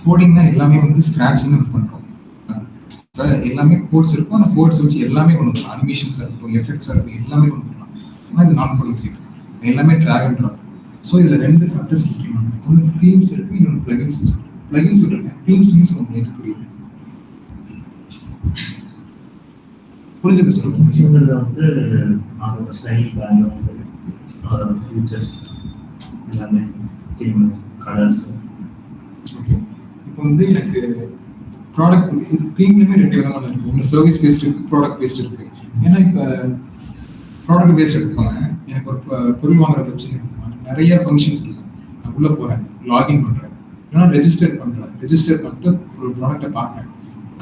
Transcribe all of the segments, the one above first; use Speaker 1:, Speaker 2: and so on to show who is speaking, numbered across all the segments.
Speaker 1: கோடிங்னா எல்லாமே வந்து ஸ்க்ராட்ச்னு பண்ணுறோம். இப்போ எல்லாமே கோட்ஸ் இருக்கும், அந்த கோட்ஸ் வச்சு எல்லாமே கொண்டு வரலாம். அனிமேஷன்ஸாக இருக்கட்டும், எஃபெக்ட்ஸாக இருக்கட்டும், எல்லாமே கொண்டு வரலாம். ஆனால் இது நான் பாலிசி எல்லாமே ட்ராக் அண்ட் ட்ராப். ஸோ இதில் ரெண்டு ஃபேக்டர்ஸ் முக்கியமான ஒன்று தீம்ஸ் இருக்குது, இன்னொன்று பிளகின்ஸ் இருக்குது. பிளகின்ஸ் சொல்லுங்க, தீம்ஸ் மீன்ஸ் உங்களுக்கு புரியுது? புரிஞ்சது
Speaker 2: சொல்லுங்க. வந்து அதோட ஸ்டைல் பேக்ரவுண்ட், அதோட ஃபியூச்சர்ஸ் எல்லாமே தீம் கலர்ஸ்.
Speaker 1: ஓகே, இப்போ வந்து எனக்கு ப்ராடக்ட் தீம்லையுமே ரெண்டு விதமான இருக்குது. ஒன்று சர்வீஸ் பேஸ்ட் இருக்குது, ப்ராடக்ட் பேஸ்ட் இருக்குது. ஏன்னா இப்போ ப்ராடக்ட் பேஸ்ட் எடுத்துக்கோங்க, எனக்கு ஒரு பொருள் வாங்குற வெப்சைட் எடுத்துக்கோங்க, நிறைய ஃபங்க்ஷன்ஸ் இருக்குது. நான் உள்ளே போகிறேன், லாகின் பண்ணுறேன், இல்லைனா ரெஜிஸ்டர் பண்ணுறேன். ரெஜிஸ்டர் பண்ணிட்டு ஒரு ப்ராடக்ட்டை பார்க்குறேன்,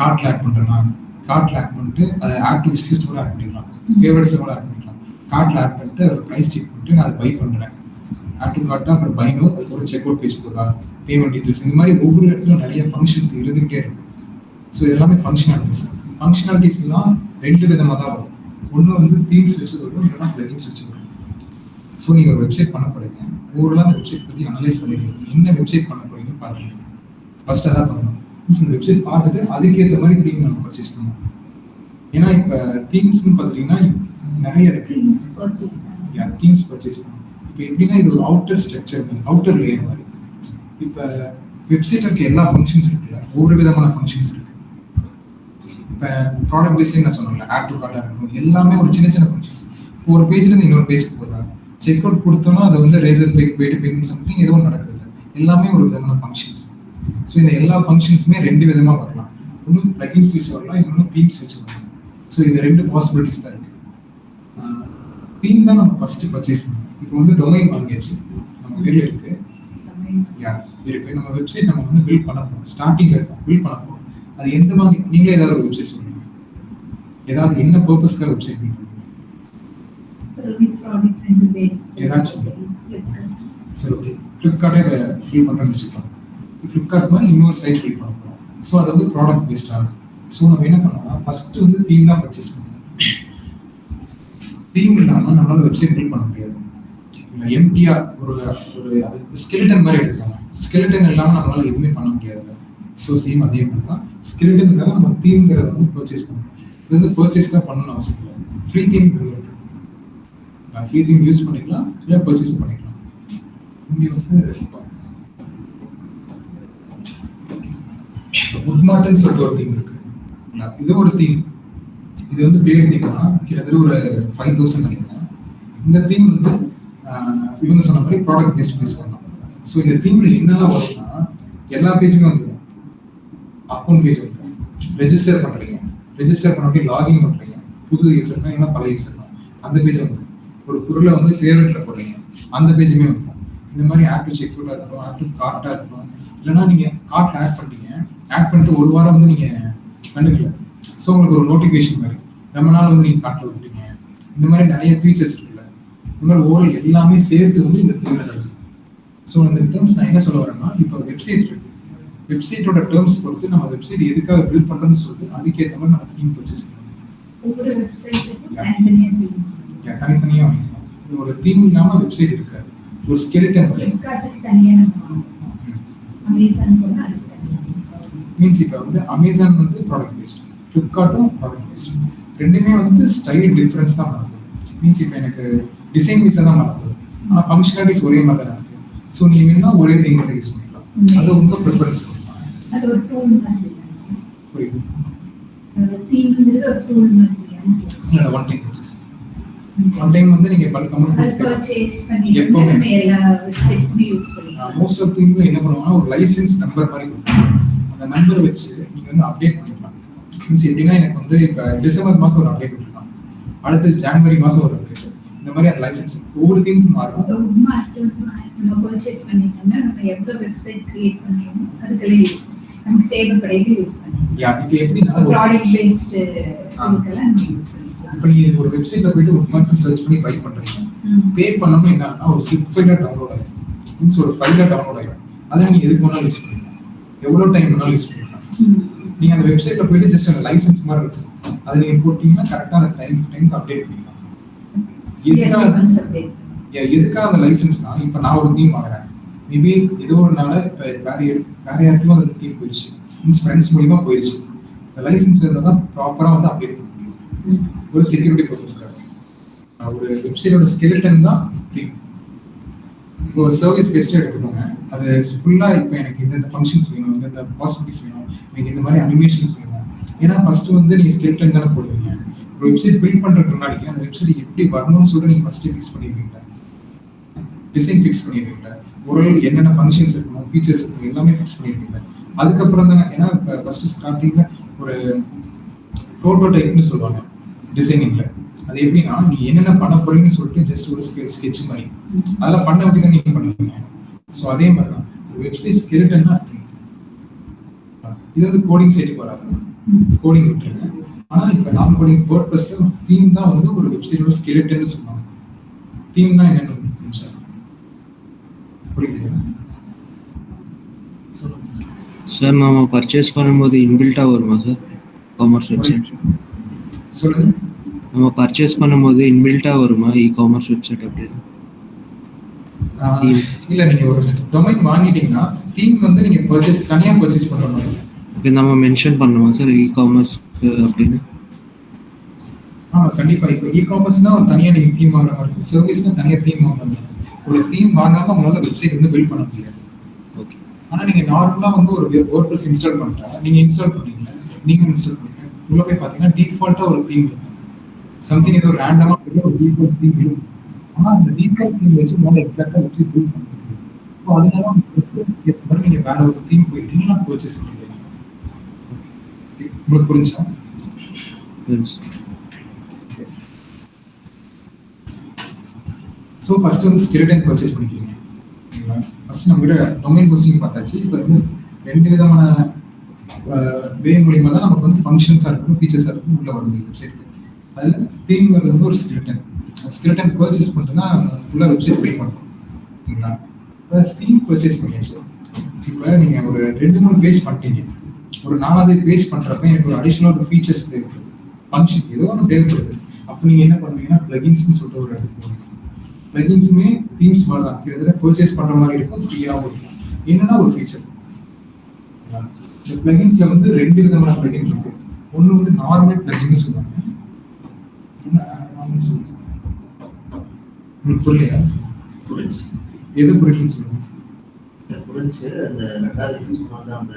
Speaker 1: கார்ட்டில் ஆட் பண்ணுறேன்னா கார்ட்டில் ஆட் பண்ணிட்டு அதை ஆட் டு விஷ் லிஸ்ட் கூட ஆட் பண்ணிக்கலாம், ஃபேவரட்ஸை கூட ஆட் பண்ணிக்கலாம். கார்ட்டில் ஆட் பண்ணிட்டு அதோட ப்ரைஸ் செக் பண்ணிட்டு நான் அதை பை பண்ணுறேன். ஆட் டு கார்ட்டாக அப்புறம் பைனோ, ஒரு செக் அவுட் பேஜ் போதா, பேமெண்ட் டீட்டெயில்ஸ், இந்த மாதிரி ஒவ்வொரு இடத்துலையும் நிறைய ஃபங்க்ஷன்ஸ் இருந்துகிட்டே இருக்கும். ஸோ இதெல்லாமே ஃபங்க்ஷனாலிட்டிஸ். ஃபங்க்ஷனாலிட்டிஸ்லாம் ரெண்டு விதமாக தான் வரும். ஒன்று வந்து தீம்ஸ் வச்சு வரும், இல்லைன்னா பிளகின்ஸ் வச்சு வரும். ஸோ நீங்கள் ஒரு வெப்சைட் பண்ண போகிறீங்க, ஓவராலாக அந்த வெப்சைட் பற்றி அனலைஸ் பண்ணிடுங்க, என்ன வெப்சைட் பண்ண போகிறீங்கன்னு பாருங்க. ஃபர்ஸ்ட் அதான் பண்ணணும். மீன்ஸ் அந்த வெப்சைட் பார்த்துட்டு அதுக்கேற்ற மாதிரி தீம் நம்ம பர்ச்சேஸ் பண்ணணும். ஏன்னா இப்போ தீம்ஸ்ன்னு பார்த்துட்டிங்கன்னா நிறைய இருக்கு. தீம்ஸ் பர்ச்சேஸ் பண்ணணும். இப்போ எப்படின்னா இது ஒரு அவுட்டர் ஸ்ட்ரக்சர், அவுட்டர் லேயர் மாதிரி. இப்போ வெப்சைட் இருக்க எல்லா ஃபங்க்ஷன்ஸ் இருக்குல்ல, ஒவ்வொரு விதமான ஃபங்க்ஷன்ஸ் இருக்கு. இப்போ ப்ராடக்ட் பேஸ்லேயே நான் சொன்னேன்ல, ஆட் டு கார்ட்டாக இருக்கணும், எல்லாமே ஒரு சின்ன சின்ன ஃபங்க்ஷன்ஸ். இப்போ ஒரு பேஜ்லேருந்து இன்னொரு பேஜ்க்கு போகிறா, செக் அவுட் கொடுத்தோன்னா அதை வந்து ரேசர் பேக் போய்ட்டு பேமெண்ட் சம்திங் எதுவும் நடக்குது இல்லை, எல்லாமே ஒரு விதமான ஃபங்க்ஷன்ஸ். ஸோ இந்த எல்லா ஃபங்க்ஷன்ஸுமே ரெண்டு விதமாக வரலாம். ஒன்று பிளகின்ஸ் வச்சு வரலாம், இன்னொன்று தீம்ஸ் வச்சு வரலாம். ஸோ இந்த ரெண்டு பாசிபிலிட்டிஸ் தான் இருக்கு. தீம் தான் நம்ம ஃபர்ஸ்ட் பர்ச்சேஸ் பண்ணணும். இப்போ வந்து டொமைன் வாங்கியாச்சு, நம்ம வெளியே இருக்கு இருக்கு, நம்ம வெப்சைட் நம்ம வந்து பில்ட் பண்ண போகிறோம். ஸ்டார்டிங்ல இருக்கும், பில்ட் பண்ண போகிறோம். அது எந்த மாதிரி நீங்களே ஏதாவது ஒரு வெப்சைட் சொல்லுங்க, ஏதாவது என்ன பர்பஸ்க்காக வெப்சைட் பில்ட் பண்ணுவீங்க?
Speaker 3: சர்வீஸ் ப்ராடக்ட் அண்ட் பேஸ்
Speaker 1: ஏதாச்சும். சரி, ஓகே, ஃப்ளிப்கார்ட்டே பில்ட் பண்ணுறேன்னு வச்சுக்கலாம். ஃப்ளிப்கார்ட் மாதிரி இன்னொரு சைட் பில்ட் பண்ண போகிறோம். ஸோ அது வந்து ப்ராடக்ட் பேஸ்டாக. ஸோ நம்ம என்ன பண்ணோம்னா ஃபர்ஸ்ட் வந்து தீம் தான் பர்ச்சேஸ் பண்ணுவோம். தீம் இல்லாமல் நம்மளால வெப்சைட் பில்ட் பண்ண முடியாது. இல்லை எம்டியா ஒரு ஒரு ஸ்கெலிட்டன் மாதிரி எடுத்துக்காங்க. ஸ்கெலிட்டன் இல்லாமல் நம்மளால எதுவுமே பண்ண முடியாது. ஸோ சேம் அதே மாதிரி தான் ஸ்கெலிட்டனுக்காக நம்ம தீம்ங்கிறத வந்து பர்ச்சேஸ் பண்ணணும். இது வந்து பர்ச்சேஸ் தான் பண்ணணும்னு அவசியம் இல்லை. ஃப்ரீ தீம் இருக்கு, ஃப்ரீ தீம் யூஸ் பண்ணிக்கலாம், இல்லை பர்ச்சேஸ் பண்ணிக்கலாம். இங்கே வந்து உட்மார்ட்டன் சொல்லிட்டு ஒரு தீம் இருக்கு. இது ஒரு தீம், இது வந்து பேர் தீம்னா கிட்டத்தட்ட ஒரு 5000 நினைக்கிறேன். இந்த தீம் வந்து இவங்க சொன்ன மாதிரி ப்ராடக்ட் பேஸ்ட் பேஸ் பண்ணலாம். ஸோ இந்த தீம்ல என்னெல்லாம் வரும்னா எல்லா பேஜுமே வந்துடும். அக்கௌண்ட் பேஜ் வந்துடும், ரெஜிஸ்டர் பண்ணுறீங்க, ரெஜிஸ்டர் பண்ணி லாகின் பண்ணுறீங்க, புது யூசர்னா இல்லைன்னா பழைய யூசர்னா அந்த பேஜ் வந்துடும். ஒரு பொருளை வந்து ஃபேவரட்ல போடுறீங்க, அந்த பேஜுமே வந்துடும். இந்த மாதிரி ஆட் டு செக் அவுட்டாக இருக்கட்டும், ஆட் டு கார்ட்டாக இருக்கட்டும், இல்லைன்னா நீங்கள் கார்ட்டில் ஆட் பண்ணிட்டீங்க, ஆட் பண்ணிட்டு ஒரு வாரம் வந்து நீங்கள் கண்டுக்கல, ஸோ உங்களுக்கு ஒரு நோட்டிஃபிகேஷன் மாதிரி ரொம்ப நாள் வந்து நீங்கள் கார்ட்டில் விட்டீங்க. இந்த மாதிரி நிறைய ஃபீச்சர்ஸ் இருக்குல்ல, இந்த மாதிரி ஓவரால் எல்லாமே சேர்த்து வந்து இந்த தீமில் கிடச்சி. ஸோ இந்த டேர்ம்ஸ் நான் என்ன சொல்ல வரேன்னா, இப்போ வெப்சைட் இருக்கு, வெப்சைட்டோட டேர்ம்ஸ் பொறுத்து நம்ம வெப்சைட் எதுக்காக பில்ட் பண்ணுறோம்னு சொல்லிட்டு அதுக்கேற்ற மாதிரி நம்ம தீம் பர்ச்சேஸ் பண்ணணும். தனித்தனியாக வாங்கிக்கலாம். ஒரு தீம் இல்லாமல் வெப்சைட் இருக்காது, ஒரு ஸ்கெலிட்டன் மீன்ஸ். இப்போ வந்து அமேசான் வந்து ப்ராடக்ட் பேஸ்ட், ஃப்ளிப்கார்ட்டும் ப்ராடக்ட் பேஸ்ட். ரெண்டுமே வந்து ஸ்டைல் டிஃப்ரென்ஸ் தான் நடக்கும். மீன்ஸ் இப்போ எனக்கு டிசைன் வைஸாக தான் நடக்கும், ஆனால் ஃபங்க்ஷனாலிட்டிஸ் ஒரே மாதிரி தான் இருக்கு. ஸோ நீங்கள் வேணும்னா ஒரே தீம் தான் யூஸ் பண்ணிக்கலாம். அது உங்க ப்ரிஃபரன்ஸ் கொடுக்கலாம்.
Speaker 3: அது ஒரு டூல் மாதிரி.
Speaker 1: புரியுது?
Speaker 3: தீம்ங்கிறது ஒரு டூல் மாதிரி.
Speaker 1: இல்லை, one time purchase. One time வந்து நீங்கள் பல்க் அமௌண்ட்
Speaker 3: பர்ச்சேஸ் பண்ணி எப்பவுமே எல்லா வெப்சைட்லயும் யூஸ் பண்ணலாம்.
Speaker 1: மோஸ்ட் ஆஃப் தீம்ல என்ன பண்ணுவாங்கன்னா ஒரு லைசென்ஸ் நம்பர் மாதிரி கொடுப்பாங்க. அந்த நம்பர் வச்சு நீங்கள் வந்து அப்டேட் பண்ணிக்கலாம். மீன்ஸ் எப்படின்னா எனக்கு வந்து இப்போ டிசம்பர் மாதம் ஒரு அப்டேட் பண்ணிக்கலாம், அடுத்து ஜனவரி மாதம் ஒரு அப்டேட், இந்த மாதிரி அந்த லைசன்ஸ் ஒவ்வொரு தீமுக்கும் மாறும்.
Speaker 3: நம்ம பர்ச்சேஸ் பண்ணிட்டோம்னா நம்ம எந்த வெப்சைட் கிரியேட் பண்ணியோமோ அதுக்கெல்லாம் யூஸ் பண்ணலாம், நமக்கு தேவைப்படையில யூஸ் பண்ணிக்கலாம்.
Speaker 1: இப்போ எப்படின்னா
Speaker 3: ப்ராடக்ட் பேஸ்ட் இதுக்கெல்லாம் நம்ம யூஸ் பண்ணிக்கலாம்.
Speaker 1: இப்போ நீங்கள் ஒரு வெப்சைட்ல போயிட்டு ஒரு மட்டும் சர்ச் பண்ணி பை பண்ணுறீங்க, பே பண்ணணும் என்னன்னா ஒரு zip ஃபைலாக டவுன்லோட் ஆகிடும். மீன்ஸ் ஒரு ஃபைலாக டவுன்லோட் ஆகிடும். அதை நீங்கள் எதுக்கு வேணாலும் யூஸ் பண்ணிக்கலாம், எவ்வளோ டைம் வேணாலும் யூஸ் பண்ணிக்கலாம். நீங்கள் அந்த வெப்சைட்ல போயிட்டு ஜஸ்ட் அந்த லைசன்ஸ் மாதிரி இருக்கும், அதை நீங்கள் போட்டிங்கன்னா கரெக்டாக அந்த டைமுக்கு அப்டேட் பண்ணிக்கலாம். எதுக்காக அந்த லைசன்ஸ்னா, இப்போ நான் ஒரு தீம் வாங்குறேன், மேபி ஏதோ ஒரு நாள் இப்போ வேற யாருக்குமோ அந்த தீம் போயிடுச்சு, மீன்ஸ் ஃப்ரெண்ட்ஸ் மூலியமா போயிடுச்சு. லைசன்ஸ் இருந்தால் தான் ப்ராப்பராக வந்து அப்டேட் பண்ண முடியும். ஒரு செக்யூரிட்டி பர்பஸ்க்காக ஒரு வெப்சைட்டோட ஸ்கெலிட்டன் தான் தீம். இப்போ ஒரு சர்வீஸ் பேஸ்டாக எடுத்துக்கோங்க, அது ஃபுல்லாக இப்போ எனக்கு இந்த ஃபங்க்ஷன்ஸ் வேணும், இந்த பாசிபிலிட்டிஸ் வேணும், எனக்கு இந்த மாதிரி அனிமேஷன்ஸ் வேணும். ஏன்னா ஃபர்ஸ்ட் வந்து நீங்கள் ஸ்கெலிட்டன் தானே போடுவீங்க. ஒரு வெப்சைட் பில்ட் பண்ணுறதுக்கு முன்னாடி அந்த வெப்சைட் எப்படி வரணும்னு சொல்லி நீங்கள் ஃபஸ்ட்டு ஃபிக்ஸ் பண்ணிடுவீங்க, டிசைன் ஃபிக்ஸ் பண்ணிடுவீங்க, ஒரு என்னென்ன ஃபங்க்ஷன்ஸ் இருக்கணும், ஃபீச்சர்ஸ் இருக்கணும், எல்லாமே ஃபிக்ஸ் பண்ணிடுவீங்க. அதுக்கப்புறம் தானே, ஏன்னா இப்போ ஃபர்ஸ்ட் ஸ்டார்டிங்கில் ஒரு ப்ரோட்டோடைப்னு சொல்லுவாங்க டிசைனிங்கில். அது எப்படின்னா நீங்கள் என்னென்ன பண்ண போறீங்கன்னு சொல்லிட்டு ஜஸ்ட் ஒரு ஸ்கெட்ச் மாதிரி அதெல்லாம் பண்ண அப்படி தான் நீங்கள் பண்ணுவீங்க. ஸோ அதே மாதிரி தான் வெப்சைட் ஸ்கெலிட்டன் தான் இருக்கு. இது வந்து கோடிங் சைடுக்கு வராது, கோடிங் விட்டுருங்க. ஆனால் இப்போ நான் கோடிங் வேர்ட்பிரஸ்ல தீம் தான் வந்து ஒரு வெப்சைட்டோட ஸ்கெலிட்டன்னு சொல்லுவாங்க. தீம் தான் என்னன்னு புரியுது
Speaker 4: சார்? நம்ம பர்ச்சேஸ் பண்ணும்போது இன்பில்ட்டா வருமா சார் காமர்ஸ் வெப்சைட்?
Speaker 1: சொல்லுங்க.
Speaker 4: நம்ம பர்ச்சேஸ் பண்ணும்போது இன்பில்ட்டா வருமா காமர்ஸ் வெப்சைட் அப்படின்னு?
Speaker 1: இல்ல, நீங்க ஒரு டொமைன் வாங்கிட்டீங்கன்னா தீம் வந்து நீங்க தனியா பர்ச்சேஸ் பண்ற மாதிரி.
Speaker 4: ஓகே, நம்ம மென்ஷன் பண்ணுமா சார் காமர்ஸ் அப்படின்னு?
Speaker 1: கண்டிப்பா. இப்போ காமர்ஸ்னா ஒரு தனியா நீங்க தீம் வாங்குற மாதிரி இருக்கும், சர்வீஸ்னா தனியா தீம் வாங்குற மாதிரி. ஒரு தீம் வாங்காம உங்களால வெப்சைட் வந்து பில்ட் பண்ண முடியாது.
Speaker 4: ஓகே.
Speaker 1: ஆனா நீங்க நார்மலா வந்து ஒரு வேர்ட்பிரஸ் இன்ஸ்டால் பண்ணிட்டா, நீங்க இன்ஸ்டால் பண்ணீங்க, நீங்க இன்ஸ்டால் பண்ணீங்க, உள்ள போய் பாத்தீங்கன்னா டிஃபால்ட்டா ஒரு தீம் இருக்கும். சம்திங் ஏதோ ரேண்டமா ஒரு டிஃபால்ட் தீம் இருக்கும். ஆனா அந்த டிஃபால்ட் தீம் வச்சு உங்களால எக்ஸாக்டா வெப்சைட் பில்ட் பண்ண முடியும். ஸோ அதனால ப்ரிஃபரன்ஸ்க்கு ஏற்ற மாதிரி நீங்க வேற ஒரு தீம் போயிட்டீங்கன்னா பர்ச்சேஸ் பண்ணிக்கலாம். உங்களுக்கு புரிஞ்சா? ஸோ ஃபர்ஸ்ட் வந்து ஸ்கெலிட்டன் பர்ச்சேஸ் பண்ணிக்கிறீங்க. ஓகேங்களா? ஃபர்ஸ்ட் நம்ம கிட்ட டொமைன் ஹோஸ்டிங் பார்த்தாச்சு. இப்போ வந்து ரெண்டு விதமான வே மூலியமா தான் நமக்கு வந்து ஃபங்க்ஷன்ஸாக இருக்கும், ஃபீச்சர்ஸாக இருக்கும் உள்ள வரும் வெப்சைட்டுக்கு. அதில் தீம் வர்றது வந்து ஒரு ஸ்கெலிட்டன். ஸ்கெலிட்டன் பர்ச்சேஸ் பண்ணிட்டு தான் ஃபுல்லாக வெப்சைட் பில்ட் பண்ணுறோம். ஓகேங்களா? இப்போ தீம் பர்ச்சேஸ் பண்ணியாச்சு. இப்போ நீங்கள் ஒரு 2-3 பேஜ் பண்ணிட்டீங்க, ஒரு 4வது பேஜ் பண்ணுறப்ப எனக்கு ஒரு அடிஷ்னல் ஒரு ஃபீச்சர்ஸ் தேவைப்படுது, ஃபங்க்ஷன் ஏதோ ஒன்று தேவைப்படுது. அப்போ நீங்கள் என்ன பண்ணுவீங்கன்னா பிளகின்ஸ்னு சொல்லிட்டு ஒரு இடத்துக்கு போவீங்க. பிளகின்ஸுமே தீம்ஸ் மாதிரி தான், கிட்டத்தட்ட பர்ச்சேஸ் பண்ணுற மாதிரி இருக்கும், ஃப்ரீயாகவும் இருக்கும். என்னன்னா ஒரு ஃபீச்சர், இந்த பிளகின்ஸ்ல வந்து 2 விதமான பிளகின் இருக்கு. ஒன்று வந்து நார்மல் பிளகின்னு சொல்லுவாங்க. உங்களுக்கு சொல்லியா
Speaker 2: புரிஞ்சு
Speaker 1: எது புரியுதுன்னு சொல்லுவாங்க?
Speaker 2: புரிஞ்சு அந்த ரெண்டாவது யூஸ் பண்ணாத அந்த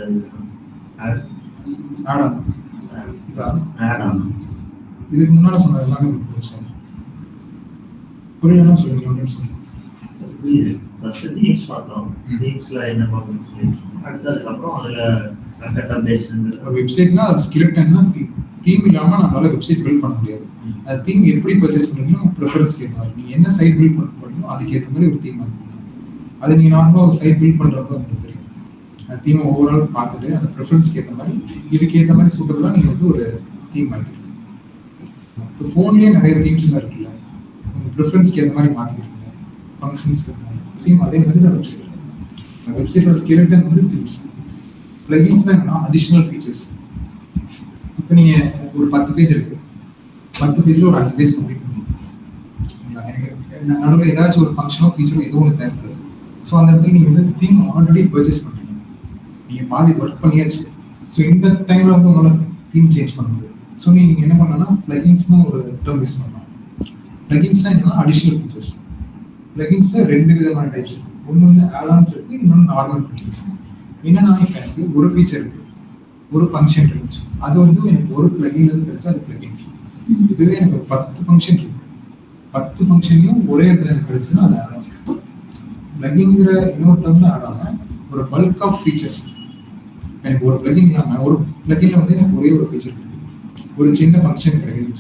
Speaker 1: இதுக்கு முன்னாடி சொன்னது எல்லாமே உங்களுக்கு புரிஞ்சு புரியலன்னா சொல்லுங்க.
Speaker 2: புரியுது. ஃபர்ஸ்ட் தீம்ஸ் பார்த்தோம், தீம்ஸ்ல என்ன பண்ணணும், அடுத்ததுக்கப்புறம் அதுல கண்டென்ட் அப்டேஷன்.
Speaker 1: ஒரு வெப்சைட்னா அது ஸ்கிரிப்ட்னா தீம் இல்லாமல் நம்மளால வெப்சைட் பில்ட் பண்ண முடியாது. அது தீம் எப்படி பர்ச்சேஸ் பண்ணுறீங்களோ ப்ரிஃபரன்ஸ்க்கு ஏற்ற மாதிரி, நீங்கள் என்ன சைட் பில்ட் பண்ண போறீங்களோ அதுக்கு ஏற்ற மாதிரி ஒரு தீம் வாங்கிக்கணும். அது நீங்கள் நார்மலாக ஒரு சைட் பில்ட் பண்ணுறப்ப உங்களுக்கு தெரியும். அந்த தீமை ஓவரால் பார்த்துட்டு அந்த ப்ரிஃபரன்ஸ்க்கு ஏற்ற மாதிரி, இதுக்கு ஏற்ற மாதிரி சூட்டபுளாக நீங்கள் வந்து ஒரு தீம் வாங்கிக்கிறீங்க. இப்போ ஃபோன்லேயே நிறைய தீம்ஸ்லாம் இருக்குல்ல, உங்கள் ப்ரிஃபரன்ஸ்க்கு ஏற்ற மாதிரி மாற்றிக்கிறீங்க, ஃபங்க்ஷன்ஸ் சேம் அதே மாதிரி தான் வெப்சைட். வெப்சைட்டோட ஸ்கெலிட்டன் வந்து தீம்ஸ். பிளகின்ஸ்ல என்னன்னா அடிஷனல் ஃபீச்சர்ஸ். இப்போ நீங்கள் ஒரு 10 பேஜ் இருக்கு, 10 பேஜில் ஒரு 5 பேஜ் கம்ப்ளீட் பண்ணுவீங்க. நடுவில் ஏதாச்சும் ஒரு ஃபங்க்ஷனோ ஃபீச்சரோ ஏதோ ஒன்று தேவைப்படுது. ஸோ அந்த இடத்துல நீங்கள் வந்து தீம் ஆல்ரெடி பர்ச்சேஸ் பண்ணுறீங்க, நீங்கள் பாதி ஒர்க் பண்ணியாச்சு. ஸோ இந்த டைமில் வந்து உங்களால் தீம் சேஞ்ச் பண்ண முடியாது. ஸோ நீங்கள் என்ன பண்ணலாம்னா பிளகின்ஸ்னு ஒரு டேர்ம் யூஸ் பண்ணலாம். பிளகின்ஸ்னா என்னன்னா அடிஷனல் ஃபீச்சர்ஸ். பிளகின்ஸில் 2 விதமான டைப்ஸ் இருக்கு. ஒன்று வந்து ஆடான்ஸ் இருக்கு, இன்னொன்று நார்மல் ஃபீச்சர்ஸ். என்னன்னா இப்போ எனக்கு ஒரு ஃபீச்சர் இருக்கு, ஒரு ஃபங்க்ஷன் இருந்துச்சு, அது வந்து எனக்கு ஒரு பிளகின்ல இருந்து கிடைச்சா அது பிளகின். இதுவே எனக்கு ஒரு 10 ஃபங்க்ஷன் இருக்கு, 10 ஃபங்க்ஷன்லையும் ஒரே இடத்துல எனக்கு கிடைச்சுன்னா அது ஆடான். பிளகின்ங்கிற இன்னொரு டேர்ம்ல ஆடாம ஒரு பல்க் ஆஃப் ஃபீச்சர்ஸ். எனக்கு ஒரு பிளகின் இல்லாமல் ஒரு பிளகின்ல வந்து எனக்கு ஒரே ஒரு ஃபீச்சர் இருக்கு, ஒரு சின்ன ஃபங்க்ஷன் கிடைக்குது,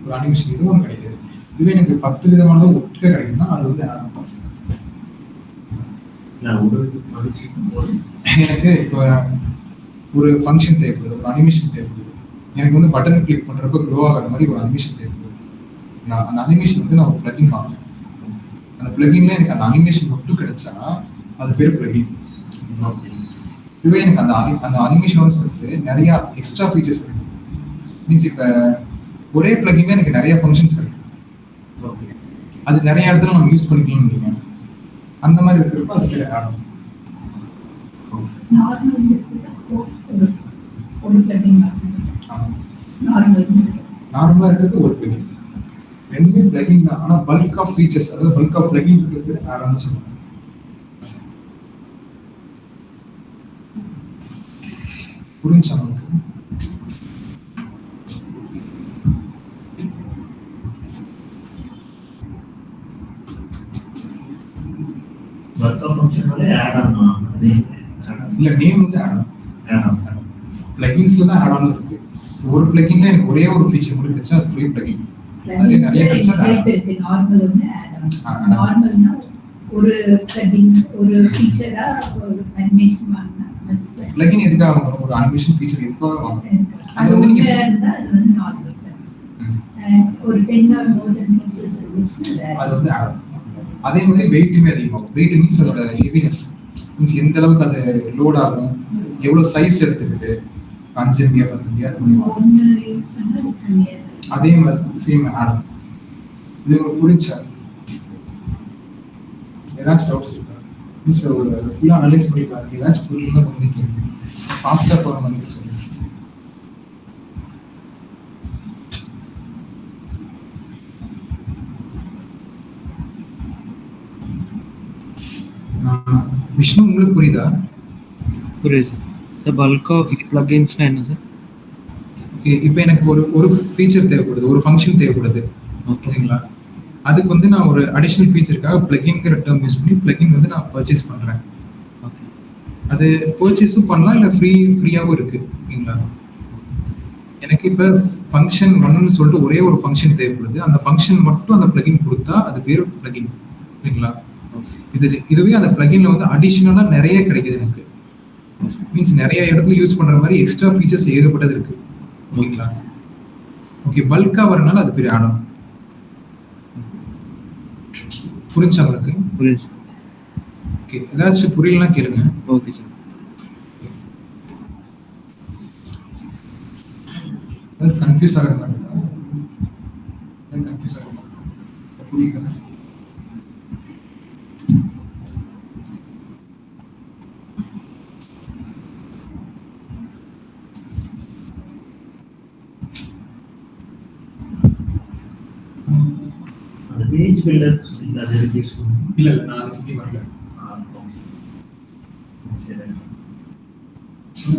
Speaker 1: ஒரு அனிமேஷன் இதுவும் ஒன்று கிடைக்குது. இதுவே எனக்கு 10 விதமான ஒட்டுக்க கிடைக்குதுன்னா அது வந்து ஆடான். எனக்கு இப்போ ஒரு ஃபங்க்ஷன் தேவைப்படுது, ஒரு அனிமேஷன் தேவைப்படுது. எனக்கு வந்து பட்டன் கிளிக் பண்ணுறப்ப க்ளோ ஆகிற மாதிரி ஒரு அனிமேஷன் தேவைப்படுது. அந்த அனிமேஷன் வந்து நான் ஒரு பிளகின் வாங்குறேன். அந்த பிளகின்ல எனக்கு அந்த அனிமேஷன் மட்டும் கிடைச்சா அது பேர் பிளகின். இதுவே எனக்கு அந்த அனிமேஷனோட சேர்த்து நிறைய எக்ஸ்ட்ரா ஃபீச்சர்ஸ் கிடைக்கும். மீன்ஸ் இப்போ ஒரே பிளகின்ல எனக்கு நிறைய ஃபங்க்ஷன்ஸ் கிடைக்கும். ஓகே, அது நிறைய இடத்துல நம்ம யூஸ் பண்ணிக்கலாம். நீங்கள் அந்த மாதிரி இருக்கிறப்ப அது பேர் ஆட் ஆன்.
Speaker 3: நார்மல் ஒரு பிளகின்
Speaker 1: நார்மலா இருக்கிறது ஒரு பிளகின், ரெண்டுமே பிளகின் தான். ஆனா பல்க் ஆஃப் ஃபீச்சர்ஸ், அதாவது பல்க் ஆஃப் பிளகின் இருக்கிறது ஆட் ஆன் சொல்லுவாங்க. புரிஞ்சா உங்களுக்கு?
Speaker 2: ஒர்க் ஃபங்க்ஷனோட ஆட் ஆன் அதே
Speaker 1: இல்ல நேம் வந்து ஆட் ஆன். பிளகின்ஸ்ல தான் ஆட் ஆன் இருக்கு. ஒரு பிளகின்ல எனக்கு ஒரே ஒரு ஃபீச்சர் மட்டும் கிடைச்சா அது ஃப்ரீ பிளகின். அதே நிறைய கிடைச்சா
Speaker 3: இருக்கு. நார்மல் வந்து ஆட் ஆன். நார்மல்னா ஒரு பிளகின் ஒரு ஃபீச்சரா ஒரு அனிமேஷன் வாங்கினா
Speaker 1: பிளகின் எதுக்காக வாங்கணும்? ஒரு அனிமேஷன் ஃபீச்சர் எதுக்காக வாங்கணும்?
Speaker 3: அது வந்து நார்மல். ஒரு 10 or more than features இருந்துச்சுன்னா
Speaker 1: அது வந்து ஆட் ஆன். அதே மாதிரி வெயிட்டுமே அதிகமாகும். வெயிட் மீன்ஸ் அதோட ஹெவினஸ் மீன்ஸ் எந்த அளவுக்கு அது லோட் ஆகும், எவ்வளவு சைஸ் எடுத்துக்குது, 5 MB 10 MB அது மாதிரி
Speaker 3: ஒன்னு யூஸ் பண்ணா
Speaker 1: அதே மாதிரி சேம் ஆட் ஆன். இது உங்களுக்கு புரிஞ்சா? ஏதாச்சும் டவுட்ஸ் இருக்கா? மீன்ஸ் ஒரு ஃபுல்லா அனலைஸ் பண்ணி பாருங்க. ஏதாச்சும் புரியலன்னா கொஞ்சம் கேளுங்க. ஃபாஸ்டா போற மாதிரி சொல்லுங்க. விஷ்ணு உங்களுக்கு புரியுதா?
Speaker 4: புரியுது சார். சார் பல்க் ஆஃப் பிளகின்ஸ்னா என்ன சார்?
Speaker 1: ஓகே, இப்போ எனக்கு ஒரு ஃபீச்சர் தேவைப்படுது, ஒரு ஃபங்க்ஷன் தேவைப்படுது, ஓகேங்களா? அதுக்கு வந்து நான் ஒரு அடிஷனல் ஃபீச்சருக்காக பிளகின்ங்கிற டேர்ம் யூஸ் பண்ணி பிளகின் வந்து நான் பர்ச்சேஸ் பண்ணுறேன்.
Speaker 4: ஓகே,
Speaker 1: அது பர்ச்சேஸும் பண்ணலாம், இல்லை ஃப்ரீயாகவும் இருக்குது, ஓகேங்களா? எனக்கு இப்போ ஃபங்க்ஷன் 1ன்னு சொல்லிட்டு ஒரே ஒரு ஃபங்க்ஷன் தேவைப்படுது. அந்த ஃபங்க்ஷன் மட்டும் அந்த பிளகின் கொடுத்தா அது பேர் பிளகின், ஓகேங்களா? இதுவே அந்த பிளகின்ல வந்து அடிஷனலாக நிறைய கிடைக்குது எனக்கு. மீன்ஸ் நிறைய இடத்துல யூஸ் பண்ணுற மாதிரி எக்ஸ்ட்ரா ஃபீச்சர்ஸ் ஏகப்பட்டது இருக்கு, ஓகேங்களா? ஓகே, பல்கா வரனால அது பேர் ஆட் ஆன். புரிஞ்சா உங்களுக்கு?
Speaker 4: புரியுது.
Speaker 1: ஓகே, ஏதாச்சும் புரியலன்னா கேளுங்க.
Speaker 4: Okay sir.
Speaker 1: ஏதாவது கன்ஃபியூஸ் ஆகிற மாதிரி இருக்கா? ஏதாவது கன்ஃபியூஸ் ஆகிற மாதிரி இருக்கா? புரியுதா?
Speaker 2: அந்த பேஜ் பில்டர் சொல்லி அதை யூஸ் பண்ணுவோம்.
Speaker 1: இல்லை நான் அதுக்கு வரல.
Speaker 2: சரி,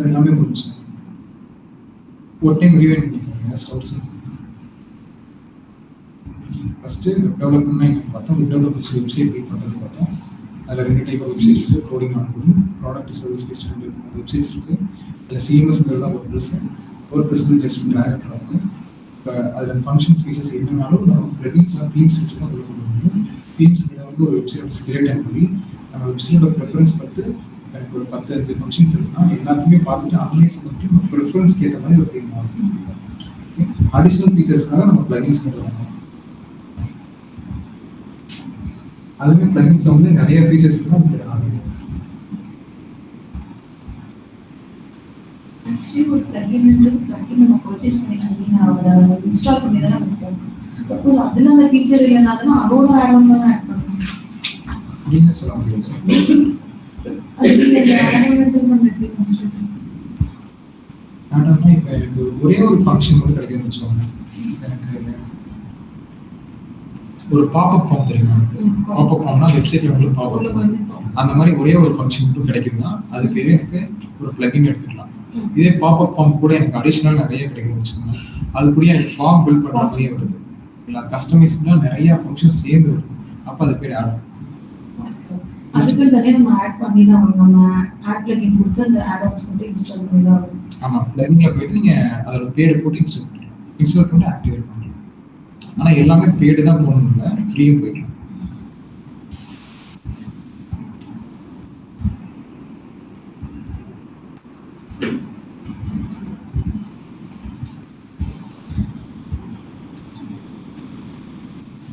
Speaker 1: எல்லாமே புரிஞ்சு ஒரு டைம் ரிவைண்ட் பண்ணிக்கோங்க. ஸ்டவுட்ஸ் ஃபஸ்ட்டு வெப் டெவலப்மெண்ட்னா என்னன்னு பார்த்தோம். வெப் டெவலப்மெண்ட்ஸ் வெப்சைட் பில்ட் பண்ணுறது பார்த்தோம். அதில் 2 டைப் ஆஃப் வெப்சைட் இருக்குது. Coding on product service paste websites இருக்குது. அதில் சிஎம்எஸ்ங்கிறது தான் WordPress வந்து ஜஸ்ட் ட்ராக் பண்ணுவோம். இப்போ அதில் ஃபங்க்ஷன்ஸ் ஃபீச்சர்ஸ் என்னன்னாலும் நம்ம பிளகின்ஸ்லாம் தீம்ஸ் வச்சு தான் கொண்டு முடியும். தீம்ஸ்ல வந்து ஒரு வெப்சைட் ஸ்கெலட்டன் பண்ணி நம்ம வெப்சைட்டோட ப்ரெஃபரன்ஸ் பார்த்து எனக்கு ஒரு 10 ஃபங்க்ஷன்ஸ் இருக்குன்னா எல்லாத்தையுமே பார்த்துட்டு அனலைஸ் பண்ணிட்டு நம்ம ப்ரிஃபரன்ஸ்க்கு ஏற்ற மாதிரி ஒரு தீம் மாற்றணும். அடிஷ்னல் ஃபீச்சர்ஸ்க்காக நம்ம பிளகின்ஸ் பண்ணுறோம். அதுவே பிளகின்ஸ்ல வந்து நிறைய ஃபீச்சர்ஸ் தான்
Speaker 5: ஆக்சுவலி ஒரு பிளகின் நம்ம பர்ச்சேஸ் பண்ணி அதை இன்ஸ்டால் பண்ணி தானே வைப்போம். சப்போஸ் அதில் அந்த ஃபீச்சர் இல்லைன்னா அதோட ஆட் ஆன் தான் ஆட் பண்ணணும்
Speaker 1: அப்படின்னு சொல்ல முடியும். ஆட்டோனா இப்போ எனக்கு ஒரே ஒரு ஃபங்க்ஷன் மட்டும் கிடைக்குதுன்னு வச்சுக்கோங்க. எனக்கு ஒரு பாப்அப் ஃபார்ம் தெரியுமா? பாப்அப் ஃபார்ம்னா வெப்சைட்ல வந்து பாப்அப் அந்த மாதிரி ஒரே ஒரு ஃபங்க்ஷன் மட்டும் கிடைக்குதுன்னா அது பேர் எனக்கு ஒரு பிளகின் எடுத்துக்கலாம். இதே பாப்அப் ஃபார்ம் கூட எனக்கு அடிஷனல் நிறைய கிடைக்குதுன்னு வச்சுக்கோங்க. அது கூட எனக்கு ஃபார்ம் பில்ட் பண்ணுற மாதிரியே வருது. இல்லை கஸ்டமைஸ்க்குனா நிறைய ஃபங்க்ஷன் சேர்ந்து வருது. அப்போ அது பேர் ஆட் ஆன்.
Speaker 5: அதுக்கு தனியாக நம்ம ஆட் பண்ணி தான் நம்ம ஆட் பிளகின் கொடுத்து அந்த ஆட் ஆன்ஸ் மட்டும் இன்ஸ்டால் பண்ணி தான் ஆகும்.
Speaker 1: ஆமாம், பிளகின்ல போயிட்டு நீங்கள் அதோட பேரை போட்டு இன்ஸ்டால் பண்ணிக்கலாம். இன்ஸ்டால் பண்ணி ஆக்டிவேட் பண்ணலாம். ஆனால் எல்லாமே பேடு தான் போகணும், இல்லை ஃப்ரீயும் போய்க்கலாம்.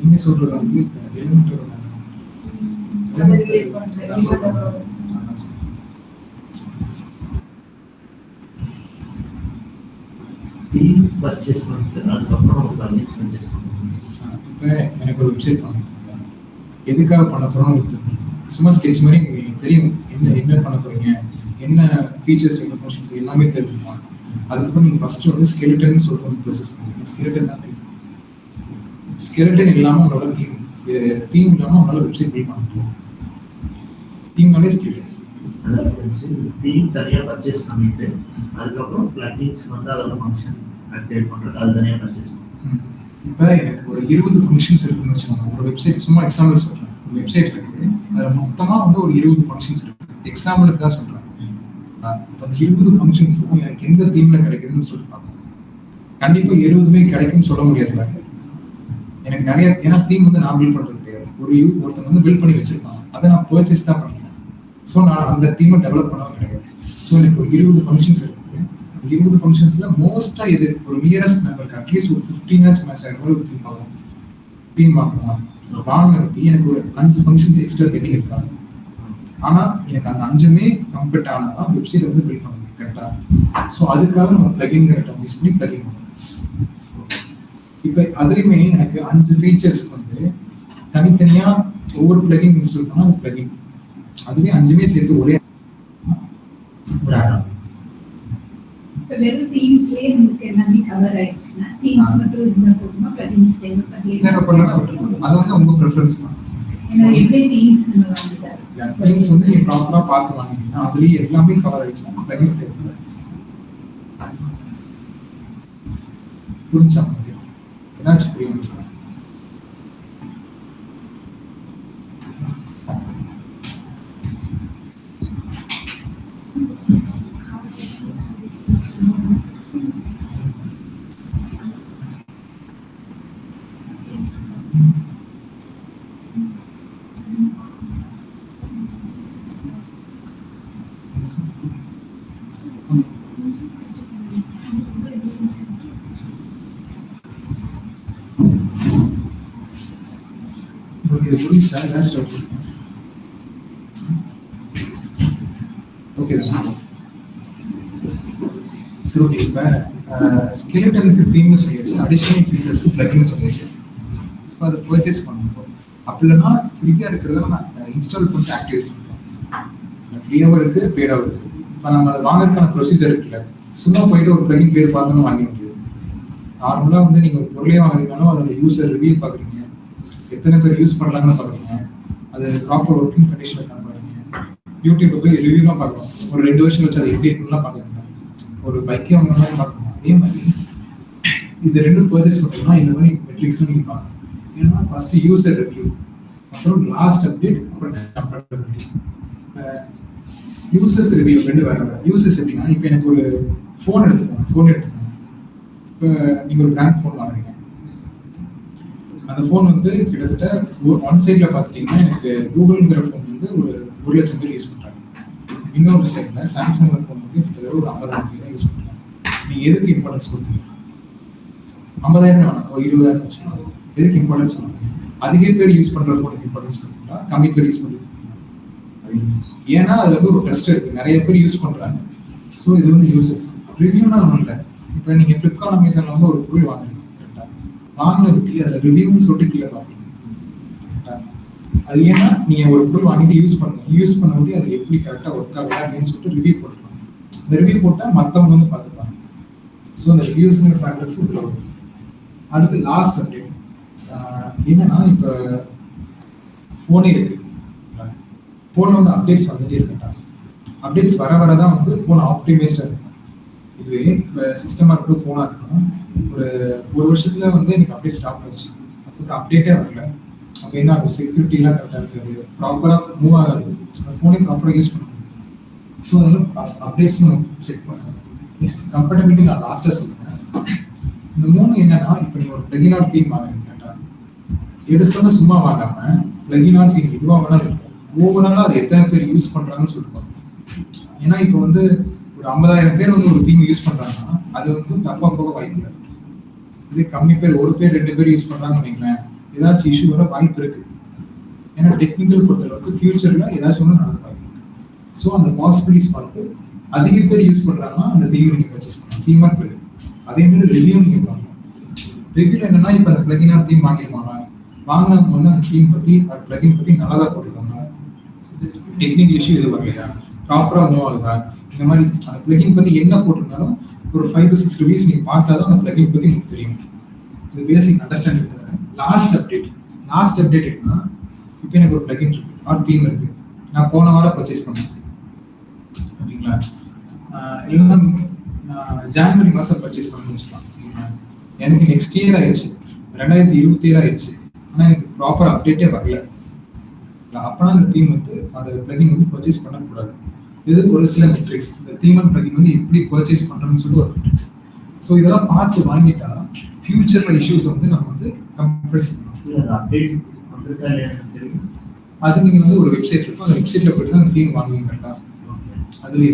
Speaker 1: நீங்கள் சொல்கிறது வந்து எலிமெண்டோட
Speaker 2: தீம் பர்ச்சேஸ் பண்ணிட்டு அதுக்கப்புறம் ஒரு பிளகின்ஸ் பர்ச்சேஸ் பண்ணுவோம்.
Speaker 1: இப்போ எனக்கு ஒரு வெப்சைட் பண்ணிருக்கேன். எதுக்காக பண்ண போகிறோம் சும்மா ஸ்கெட்ச் மாதிரி உங்களுக்கு தெரியும் என்ன பண்ண போறீங்க, என்ன ஃபீச்சர்ஸ், என்ன ஃபங்க்ஷன்ஸ் எல்லாமே தெரிஞ்சுக்கலாம். அதுக்கப்புறம் நீங்கள் ஃபர்ஸ்ட் வந்து ஸ்கெலிட்டன் சொல்லிட்டு ஒரு ப்ரோசஸ் பண்ணுவீங்க. ஸ்கெலிட்டன் தான் தெரியும். ஸ்கெலிட்டன் இல்லாமல் உங்களோட தீம் இல்லாமல் உங்களால் வெப்சைட் பில்ட் பண்ண முடியும். தீம்னாலே ஸ்கெலிட்டன்.
Speaker 2: தீம் தனியாக பர்ச்சேஸ் பண்ணிட்டு அதுக்கப்புறம் பிளகின்ஸ் வந்து அதோட ஃபங்க்ஷன் ஆக்டிவேட் பண்ணுறது அது தனியாக பர்ச்சேஸ் பண்ணுறோம்.
Speaker 1: இப்போ எனக்கு ஒரு 20 ஃபங்க்ஷன்ஸ் இருக்குன்னு வச்சுக்கோங்க. ஒரு வெப்சைட் சும்மா எக்ஸாம்பிள் சொல்கிறேன். ஒரு வெப்சைட் இருக்குது, அதில் மொத்தமாக வந்து ஒரு 20 ஃபங்க்ஷன்ஸ் இருக்குது. எக்ஸாம்பிளுக்கு தான் சொல்கிறேன். அந்த 20 ஃபங்க்ஷன்ஸும் எனக்கு எந்த தீமில் கிடைக்குதுன்னு சொல்லி பார்ப்போம். கண்டிப்பாக 20மே கிடைக்கும்னு சொல்ல முடியாதுல்ல. எனக்கு நிறைய, ஏன்னா தீம் வந்து நான் பில்ட் பண்ணுறது கிடையாது. ஒருத்தன் வந்து பில்ட் பண்ணி வச்சிருக்கான், அதை நான் பர்ச்சேஸ் தான் பண்ணிக்கிறேன். ஸோ நான் அந்த தீமை டெவலப் பண்ணவும் கிடையாது. ஸோ எனக்கு ஒரு 20 ஃபங்க்ஷன்ஸ் இருக்குது. 20 ஃபங்க்ஷன்ஸில் மோஸ்ட்டாக இது ஒரு நியரஸ்ட் நம்பருக்கு அட்லீஸ்ட் ஒரு 15 மேட்ச் ஆகிற மாதிரி ஒரு தீம் வாங்கலாம். வாங்கினப்படி எனக்கு ஒரு 5 ஃபங்க்ஷன்ஸ் எக்ஸ்ட்ரா பெண்டிங் இருக்காங்க. ஆனால் எனக்கு அந்த 5மே கம்ப்ளீட் ஆனால் தான் வெப்சைட் வந்து பில்ட் பண்ண முடியும் கரெக்டாக. ஸோ அதுக்காக நம்ம பிளகின் கரெக்டாக யூஸ் பண்ணி பிளகின் பண்ணுவோம். இப்போ அதுலேயுமே எனக்கு 5 ஃபீச்சர்ஸ் வந்து தனித்தனியாக ஒவ்வொரு பிளகின் இன்ஸ்டால் பண்ணால் அது பிளகின், அதுவே 5மே சேர்த்து ஒரே ஒரு ஆட்.
Speaker 3: இப்போ வெறும் தீம்ஸ்லேயே நமக்கு எல்லாமே கவர் ஆயிடுச்சுன்னா தீம்ஸ் மட்டும் இருந்தால் போதுமா, பிளகின்ஸ்
Speaker 1: தேவைப்படலாம். அது வந்து உங்க ப்ரிஃபரன்ஸ் தான்.
Speaker 3: ஏன்னா எப்படி தீம்ஸ் நம்ம வாங்கிட்டாரு
Speaker 1: தீம்ஸ் வந்து நீங்க ப்ராப்பரா பார்த்து வாங்கினீங்கன்னா அதுலயே எல்லாமே கவர் ஆயிடுச்சுன்னா பிளகின்ஸ் தேவைப்படாது. புரிஞ்சா உங்களுக்கு ஏதாச்சும் புரியும்? Okay, புரியுதா? Last doubt. Okay sir. சரி, ஓகே. இப்போ ஸ்கெலிட்டனுக்கு தீம்னு சொல்லியாச்சு, அடிஷனல் ஃபீச்சர்ஸ்க்கு பிளகின்னு சொல்லியாச்சு. இப்போ அதை பர்ச்சேஸ் பண்ணணும். அப்படி இல்லைன்னா ஃப்ரீயாக இருக்கிறத நம்ம இன்ஸ்டால் பண்ணிட்டு ஆக்டிவேட் பண்ணுறோம். ஃப்ரீயாகவும் இருக்குது, பெய்டாகவும் இருக்குது. இப்போ நம்ம அதை வாங்குறதுக்கான ப்ரொசீஜர் இருக்குல்ல, சும்மா போயிட்டு ஒரு பிளகின் பேர் பார்த்தோன்னு வாங்க முடியாது. நார்மலாக வந்து நீங்கள் ஒரு பொருளே வாங்குறீங்கனாலும் அதோட யூசர் ரிவ்யூ பார்க்குறீங்க, எத்தனை பேர் யூஸ் பண்ணுறாங்கன்னு பார்க்குறீங்க, அது ப்ராப்பர் ஒர்க்கிங் கண்டிஷன் இருக்கான்னு பாருங்க. யூடியூப்ல போய் ரிவ்யூலாம் பார்க்கணும். ஒரு 2 வருஷம் வச்சு அது எப்படி இருக்குன்னா பார்க்குறீங்க. ஒரு பைக்கே வாங்கலாம் பார்க்கணும். அதே மாதிரி இது 2 பர்ச்சேஸ் பண்ணுறோம்னா இந்த மாதிரி மெட்ரிக்ஸ்லாம் நீங்கள் பார்க்கணும். ஏன்னா ஃபர்ஸ்ட் யூசர் ரிவ்யூ, அப்புறம் லாஸ்ட் அப்டேட், அப்புறம் கம்பேட்டபிலிட்டி. யூசர்ஸ் ரிவ்யூ 2 வேறு. யூசர்ஸ் எப்படின்னா, இப்போ எனக்கு ஒரு ஃபோன் எடுத்துக்கோங்க. இப்போ நீங்கள் ஒரு பிராண்ட் ஃபோன் வாங்குறீங்க. அந்த ஃபோன் வந்து கிட்டத்தட்ட ஒன் சைடில் பார்த்துட்டிங்கன்னா எனக்கு கூகுள்ங்கிற ஃபோன் வந்து ஒரு 1 லட்சம் பேர் யூஸ் பண்ணுறாங்க. இன்னொரு சைடில் சாம்சங்கிற ஃபோன் வந்து கிட்டத்தட்ட ஒரு 50,000 பேர் யூஸ் பண்ணுறாங்க. நீங்கள் எதுக்கு இம்பார்ட்டன்ஸ் கொடுப்பீங்க? 50,000 வேணாம், ஒரு 20,000 வச்சுக்கலாம். எதுக்கு இம்பார்ட்டன்ஸ் கொடுப்பீங்க? அதிக பேர் யூஸ் பண்ணுற ஃபோனுக்கு இம்பார்ட்டன்ஸ் கொடுப்பீங்களா, கம்மி பேர் யூஸ் பண்ணுறீங்க? ஏன்னா அதில் வந்து ஒரு ட்ரஸ்ட் இருக்குது, நிறைய பேர் யூஸ் பண்ணுறாங்க. ஸோ இது வந்து யூசர்ஸ். ரிவ்யூனா ஒன்றும் இல்லை. இப்போ நீங்கள் ஃப்ளிப்கார்ட் அமேசானில் வந்து ஒரு பொருள் வாங்குறீங்க, வாங்கினதுக்கு அதில் ரிவ்யூன்னு சொல்லிட்டு கீழே பார்ப்பீங்க. கரெக்டாக அது ஏன்னா நீங்கள் ஒரு பொருள் வாங்கிட்டு யூஸ் பண்ணி அது எப்படி கரெக்டாக ஒர்க் ஆகுதா அப்படின்னு சொல்லிட்டு ரிவ்யூ போட்டுருவாங்க. இந்த ரிவ்யூ போட்டால் மற்றவங்க வந்து பார்த்துப்பாங்க. ஸோ அந்த ரிவ்யூஸ்ங்கிற ஃபேக்டர்ஸ் இதில் வரும். அடுத்து லாஸ்ட் அப்டேட் என்னன்னா, இப்போ ஃபோனே இருக்கு, ஃபோனில் வந்து அப்டேட்ஸ் வந்துட்டே இருக்கட்டா. அப்டேட்ஸ் வர தான் வந்து ஃபோன் ஆப்டிமைஸ்டாக இருக்கும். இதுவே இப்போ சிஸ்டமாக இருக்கட்டும், ஃபோனாக இருக்கட்டும், ஒரு வருஷத்துல வந்து எனக்கு அப்டேட் ஸ்டாப் ஆச்சு. அதுக்கப்புறம் அப்டேட்டே வரல. அப்போ என்ன ஆகும்? செக்யூரிட்டிலாம் கரெக்டாக இருக்காது, ப்ராப்பராக மூவ் ஆகாது, அந்த ஃபோனே ப்ராப்பராக யூஸ் பண்ண முடியும். ஸோ அதனால அப்டேட்ஸ் நம்ம செக் பண்ணணும். நெக்ஸ்ட் கம்பேட்டபிலிட்டி நான் லாஸ்ட்டாக சொல்லுவேன். இந்த 3 என்னன்னா, இப்போ நீங்கள் ஒரு பிளகின் தீம் வாங்குறீங்க கரெக்டாக, எடுத்தோன்னு சும்மா வாங்காமல் பிளகின் தீம் இதுவாக வேணாலும் இருக்கும். ஓவராலாக அதை எத்தனை பேர் யூஸ் பண்ணுறாங்கன்னு சொல்லுவாங்க. ஏன்னா இப்போ வந்து ஒரு 50,000 பேர் வந்து ஒரு தீம் யூஸ் பண்ணுறாங்கன்னா அது வந்து தப்பாக போக வாய்ப்பு இல்லை. இதே கம்மி பேர், 1 பேர் 2 பேர் யூஸ் பண்ணுறாங்கன்னு வைங்களேன், ஏதாச்சும் இஷ்யூ வர வாய்ப்பு இருக்கு. ஏன்னா டெக்னிக்கல் பொறுத்தளவுக்கு ஃபியூச்சர்ல ஏதாச்சும் ஒன்று நடக்க வாய்ப்பு இருக்கு. ஸோ அந்த பாசிபிலிட்டிஸ் பார்த்து அதிக பேர் யூஸ் பண்ணுறாங்கன்னா அந்த தீம் நீங்கள் பர்ச்சேஸ் பண்ணலாம். தீமாக இருக்கு. அதே மாதிரி ரிவ்யூ நீங்கள் பண்ணலாம். ரிவ்யூல என்னன்னா, இப்போ அந்த பிளகின் தீம் வாங்கிருப்பாங்க, வாங்கினவங்க வந்து அந்த தீம் பற்றி, அந்த பிளகின் பற்றி நல்லா தான் போட்டுருக்காங்க, டெக்னிக்கல் இஷ்யூ இது வரலையா, ப்ராப்பரா மூவ் ஆகுதா, இந்த மாதிரி அந்த பிளகின் பத்தி என்ன போட்டிருந்தாலும் ஒரு 5 to 6 ரிவ்யூஸ் நீங்க பார்த்தா தான் அந்த பிளகின் பத்தி உங்களுக்கு தெரியும். இது பேசிக் அண்டர்ஸ்டாண்டிங் தவிர லாஸ்ட் அப்டேட் என்ன, இப்போ எனக்கு ஒரு பிளகின் இருக்கு ஆர் தீம் இருக்கு, நான் போன வாரம் பர்ச்சேஸ் பண்ணேன் ஓகேங்களா, இல்லைன்னா நான் ஜனவரி மாதம் பர்ச்சேஸ் பண்ணணும்னு வச்சுக்கலாம். எனக்கு நெக்ஸ்ட் இயர் ஆயிடுச்சு, 2027 ஆயிடுச்சு, ஆனால் எனக்கு ப்ராப்பர் அப்டேட்டே வரல. அப்போனா அந்த தீம் வந்து அந்த பிளகின் வந்து பர்ச்சேஸ் பண்ணக்கூடாது. இது ஒரு சில மெட்ரிக்ஸ். இந்த தீம் அண்ட் பிளகின் வந்து எப்படி பர்ச்சேஸ் பண்ணுறோம்னு சொல்லி ஒரு மெட்ரிக்ஸ். ஸோ இதெல்லாம் பார்த்து வாங்கிட்டா ஃபியூச்சர்ல இஷ்யூஸ் வந்து நம்ம வந்து கம்ப்ரஸ் பண்ணலாம்.
Speaker 2: அப்டேட் வந்திருக்கா இல்லையா தெரியும்.
Speaker 1: அது நீங்கள் வந்து ஒரு வெப்சைட் இருக்கும், அந்த வெப்சைட்ல போய்ட்டு தான் அந்த தீம் வாங்குவீங்க கரெக்டா. அதுலேயே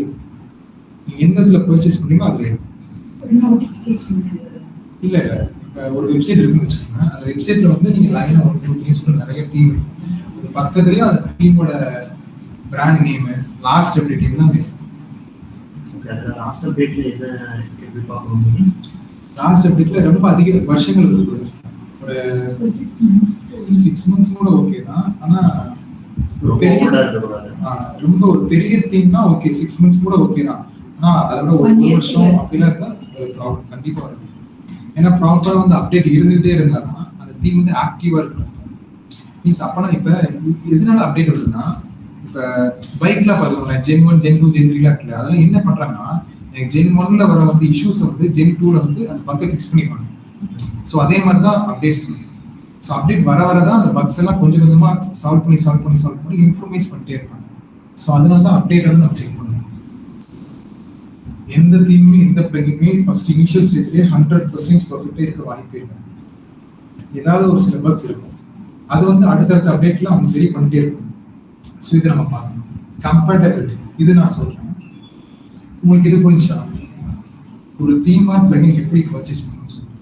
Speaker 1: நீங்கள் எந்த இடத்துல பர்ச்சேஸ் பண்ணுறீங்களோ அதுலேயே
Speaker 3: ஒரு நோட்டிஃபிகேஷன்
Speaker 1: இல்லை இப்போ ஒரு வெப்சைட் இருக்குன்னு வச்சுக்கோங்க, அந்த வெப்சைட்ல வந்து நீங்கள் லைனாக 1 2 3 சொல்லி நிறைய தீம் இருக்கும். அது பக்கத்துலேயே அந்த தீமோட பிராண்ட் நேமு, லாஸ்ட் அப்டேட் எல்லாமே.
Speaker 2: ஓகே, அதில் லாஸ்ட் அப்டேட்ல என்ன எப்படி பார்க்கணும்?
Speaker 1: லாஸ்ட் அப்டேட்ல ரொம்ப அதிக வருஷங்கள் இருக்கு, ஒரு 6 months கூட ஓகே தான். ஆனால் ரொம்ப ஒரு பெரிய தீம்னா ஓகே 6 months கூட ஓகே தான். ஆனால் அதோட 1 வருஷம் அப்படிலாம் இருந்தால் ப்ராப்ளம் கண்டிப்பாக இருக்கும். ஏன்னா ப்ராப்பராக வந்து அப்டேட் இருந்துகிட்டே இருந்தாங்கன்னா அந்த தீம் வந்து ஆக்டிவாக இருக்கணும். மீன்ஸ் அப்போனா இப்போ எதனால அப்டேட் வருதுன்னா, இப்போ பைக்லாம் பார்த்துக்கோங்க, Gen 1 Gen 2 Gen 3 இருக்குல்ல, அதெல்லாம் என்ன பண்ணுறாங்கன்னா Gen 1ல வர வந்து இஷ்யூஸை வந்து Gen 2ல வந்து அந்த பக்கை ஃபிக்ஸ் பண்ணிப்பாங்க. ஸோ அதே மாதிரி தான் அப்டேட்ஸ். ஸோ அப்டேட் வர தான் அந்த பக்ஸ் எல்லாம் கொஞ்சம் கொஞ்சமாக சால்வ் பண்ணி இம்ப்ரூவைஸ் பண்ணிட்டே இருப்பாங்க. ஸோ அதனால தான் அப்டேட் வந்து நம்ம செக் பண்ணணும். எந்த தீமுமே எந்த பிளகினுமே ஃபர்ஸ்ட் இனிஷியல் ஸ்டேஜ்லேயே 100% பர்ஃபெக்டாக இருக்க வாய்ப்பே இல்லை. ஏதாவது ஒரு சில பக்ஸ் இருக்கும், அது வந்து அடுத்தடுத்த அப்டேட்ல அவங்க சரி பண்ணிட்டே இருக்கும். ஸோ இதை நம்ம பார்க்கணும். கம்பேட்டபிலிட்டி இது நான் சொல்றேன், உங்களுக்கு இது புரிஞ்சா ஒரு தீம் ஆர் பிளகின் எப்படி பர்ச்சேஸ் பண்ணணும்னு சொல்லுங்க.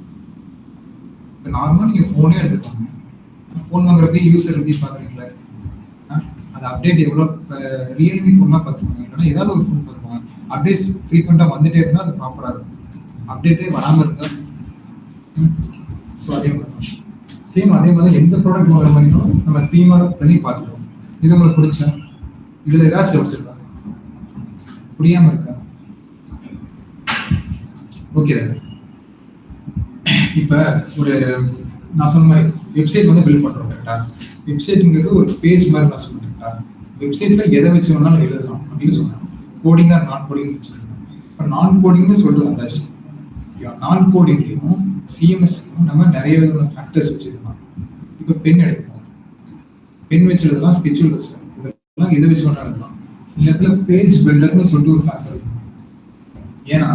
Speaker 1: இப்போ நார்மலாக நீங்கள் ஃபோனே எடுத்துக்கோங்க, ஃபோன் வாங்குறப்ப யூசர் ரிவ்யூ பார்க்குறீங்களா, அது அப்டேட் எவ்வளோ, இப்போ ரியல்மி ஃபோன்லாம் பார்த்துக்கோங்க, இல்லைன்னா ஏதாவது ஒரு ஃபோன் பார்த்துக்கோங்க, அப்டேட்ஸ் ஃப்ரீக்வெண்ட்டாக வந்துட்டே இருந்தால் அது ப்ராப்பராக இருக்கும். அப்டேட்டே வராமல் இருந்தால் ஸோ அதே மாதிரி சேம் அதே மாதிரி எந்த ப்ராடக்ட் வாங்குற மாதிரியும் நம்ம தீமாக பண்ணி பார்த்துக்கோம். இது உங்களுக்கு பிடிச்சா இதில் ஏதாச்சும் வச்சுருக்கா, புரியாமல் இருக்கா, ஓகே. இப்போ ஒரு நான் சொன்ன மாதிரி வெப்சைட் வந்து பில்ட் பண்ணுறோம் கரெக்டா. வெப்சைட்டுங்கிறது ஒரு பேஜ் மாதிரி நான் சொல்லுவேன் கரெக்டா. வெப்சைட்ல எதை வச்சு வேணாலும் எழுதலாம் அப்படின்னு சொன்னேன். கோடிங்கா நான் கோடிங் வச்சுருக்கேன். இப்போ நான் கோடிங்னு சொல்லிட்டு வந்தாச்சு. நான் கோடிங்லையும் சிஎம்எஸ்லையும் நம்ம நிறைய விதமான ஃபேக்டர்ஸ் வச்சுக்கலாம். இப்போ பென் எடுத்துக்கலாம், பென் வச்சு எழுதலாம், ஸ்கெட்ச் இதெல்லாம் எதை வச்சு வேணாலும் எழுதலாம். இந்த இடத்துல பேஜ் பில்டர்னு சொல்லிட்டு ஒரு ஃபேக்டர் இருக்கும். ஏன்னா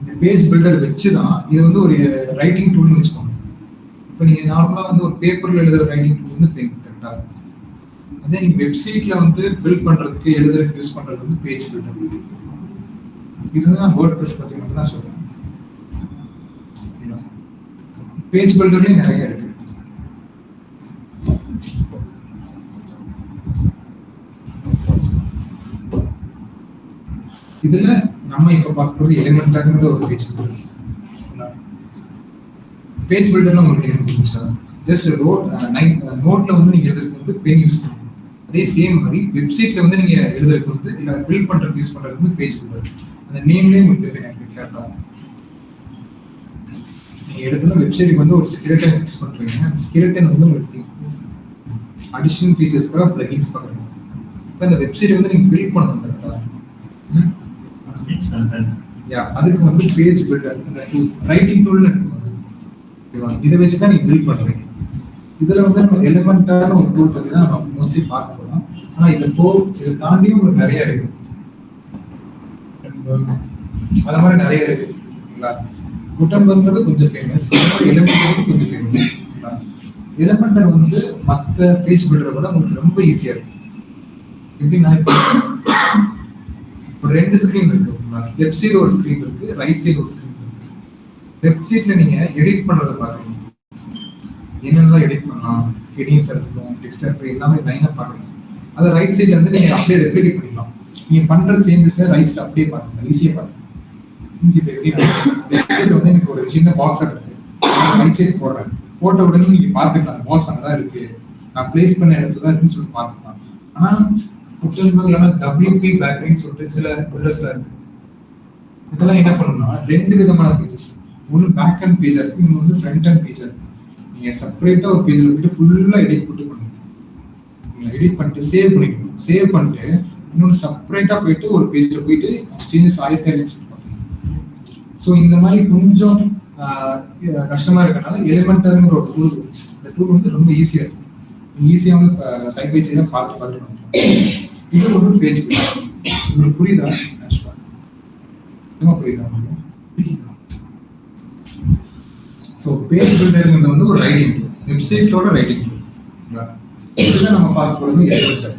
Speaker 1: இந்த பேஜ் பில்டர் வச்சு தான் இது வந்து ஒரு ரைட்டிங் டூல்னு வச்சுக்கோங்க. இப்போ நீங்கள் நார்மலாக வந்து ஒரு பேப்பரில் எழுதுகிற ரைட்டிங் டூல் வந்து பென் கரெக்டாக இருக்கும். அதே நீங்கள் வெப்சைட்ல வந்து பில்ட் பண்ணுறதுக்கு எழுதுறதுக்கு யூஸ் பண்ணுறது வந்து பேஜ் பில்டர். இதுதான் வேர்ட்பிரஸ் பற்றி மட்டும் தான் சொல்கிறேன். பேஜ் பில்டர்லேயும் நிறைய இருக்கு. இதுல நம்ம இப்ப பார்க்கறது எலிமெண்டாங்கிற ஒரு பேஜ் பில்டர். பேஜ் பில்டர்ல உங்களுக்கு என்ன சார், ஜஸ்ட் நோட்ல வந்து நீங்க எழுதுறதுக்கு வந்து பென் யூஸ் பண்ணுங்க. அதே சேம் மாதிரி வெப்சைட்ல வந்து நீங்க எழுதுறதுக்கு வந்து இல்ல பில்ட் பண்றதுக்கு யூஸ் பண்றதுக்கு வந்து பேஜ் பில்டர். அந்த நேம்லயே உங்களுக்கு டிஃபைன் ஆகிருக்கா. நீங்க எடுத்து வெப்சைட்டுக்கு வந்து ஒரு ஸ்கெலட்டன் ஃபிக்ஸ் பண்றீங்க. அந்த ஸ்கெலட்டன் வந்து உங்களுக்கு அடிஷனல் ஃபீச்சர்ஸ்க்காக பிளகின்ஸ் பண்றீங்க. இப்போ இந்த வெப்சைட் வந்து நீங்க பில்ட் பண்ணணும் கரெக்டா. அதுக்கு வந்து பேஜ் பில்டர் ரைட்டிங் டூல்னு எடுத்துக்கோங்க. இதை வச்சு தான் நீங்க பில்ட் பண்ணுவீங்க. இதுல வந்து நம்ம எலிமெண்டான ஒரு டூல் பத்தி தான் நம்ம மோஸ்ட்லி பார்க்க போறோம். ஆனா இதை தாண்டியும் உங்களுக்கு நிறைய இருக்கு. அது மாதிரி நிறைய இருக்கு. குட்டம்பங்கிறது கொஞ்சம் ஃபேமஸ், எலிமெண்ட் கொஞ்சம் ஃபேமஸ். எலிமெண்டர் வந்து மற்ற பேஜ் பில்டரை விட உங்களுக்கு ரொம்ப ஈஸியா இருக்கு. எப்படின்னா ஒரு 2 ஸ்கிரீன் இருக்கு. லெஃப்ட் சைடு ஒரு ஸ்கிரீன் இருக்கு, ரைட் சைடு ஒரு ஸ்கிரீன் இருக்கு. லெஃப்ட் சைட்ல நீங்க எடிட் பண்றதை பாக்குறீங்க, என்னென்னலாம் எடிட் பண்ணலாம், ஹெடிங்ஸ் இருக்கட்டும், டெக்ஸ்ட் இருக்கட்டும், எல்லாமே லைனா பாக்குறீங்க. அதை ரைட் சைட்ல வந்து நீங்க அப்படியே ரெப்ளிகேட் பண்ணிக்கலாம். நீங்க பண்ற சேஞ்சஸ் ரைட்ல அப்படியே பாத்துக்கலாம், ஈஸியா பாத்துக்கலாம். இப்போ எப்படி லெஃப்ட் சைடு வந்து எனக்கு ஒரு சின்ன பாக்ஸ் இருக்கு, ரைட் சைடு போடுறேன், போட்ட உடனே நீங்க பாத்துக்கலாம் பாக்ஸ் அங்கதான் இருக்கு, நான் பிளேஸ் பண்ண இடத்துல தான் இருக்குன்னு சொல்லிட்டு பாத்துக்கலாம். ஆனா குட்டன்பர்க் இல்லைன்னா WP பேக்கரின்னு சொல்லிட்டு சில பில்டர்ஸ்லாம் இருக்கு. இதெல்லாம் என்ன பண்ணணும்னா 2 விதமான பேஜஸ், ஒன்று பேக் அண்ட் பேஜா இருக்கு, இன்னொன்று வந்து ஃப்ரண்ட் அண்ட் பேஜா இருக்கு. நீங்க செப்பரேட்டா ஒரு பேஜ்ல போயிட்டு ஃபுல்லா எடிட் பண்ணுங்க, எடிட் பண்ணிட்டு சேவ் பண்ணிக்கணும். சேவ் பண்ணிட்டு இன்னொன்று செப்பரேட்டா போயிட்டு ஒரு பேஜ்ல போயிட்டு சேஞ்சஸ் ஆயிருக்காருன்னு சொல்லி பார்க்கணும். ஸோ இந்த மாதிரி கொஞ்சம் கஷ்டமா இருக்கனால எலிமெண்டர்ங்கிற ஒரு டூல், இந்த டூல் வந்து ரொம்ப ஈஸியா இருக்கும். ஈஸியா வந்து சைட் பை சைடா பார்த்து இது ஒரு பேஜ். உங்களுக்கு புரியுதா? புரியுதா? ஸோ பேஜ் பில்டர்ங்கிறது வந்து ஒரு ரைட்டிங் டூல், வெப்சைட்டோட ரைட்டிங் டூல். இதுல நம்ம பார்க்க போறது எலிமெண்டர்.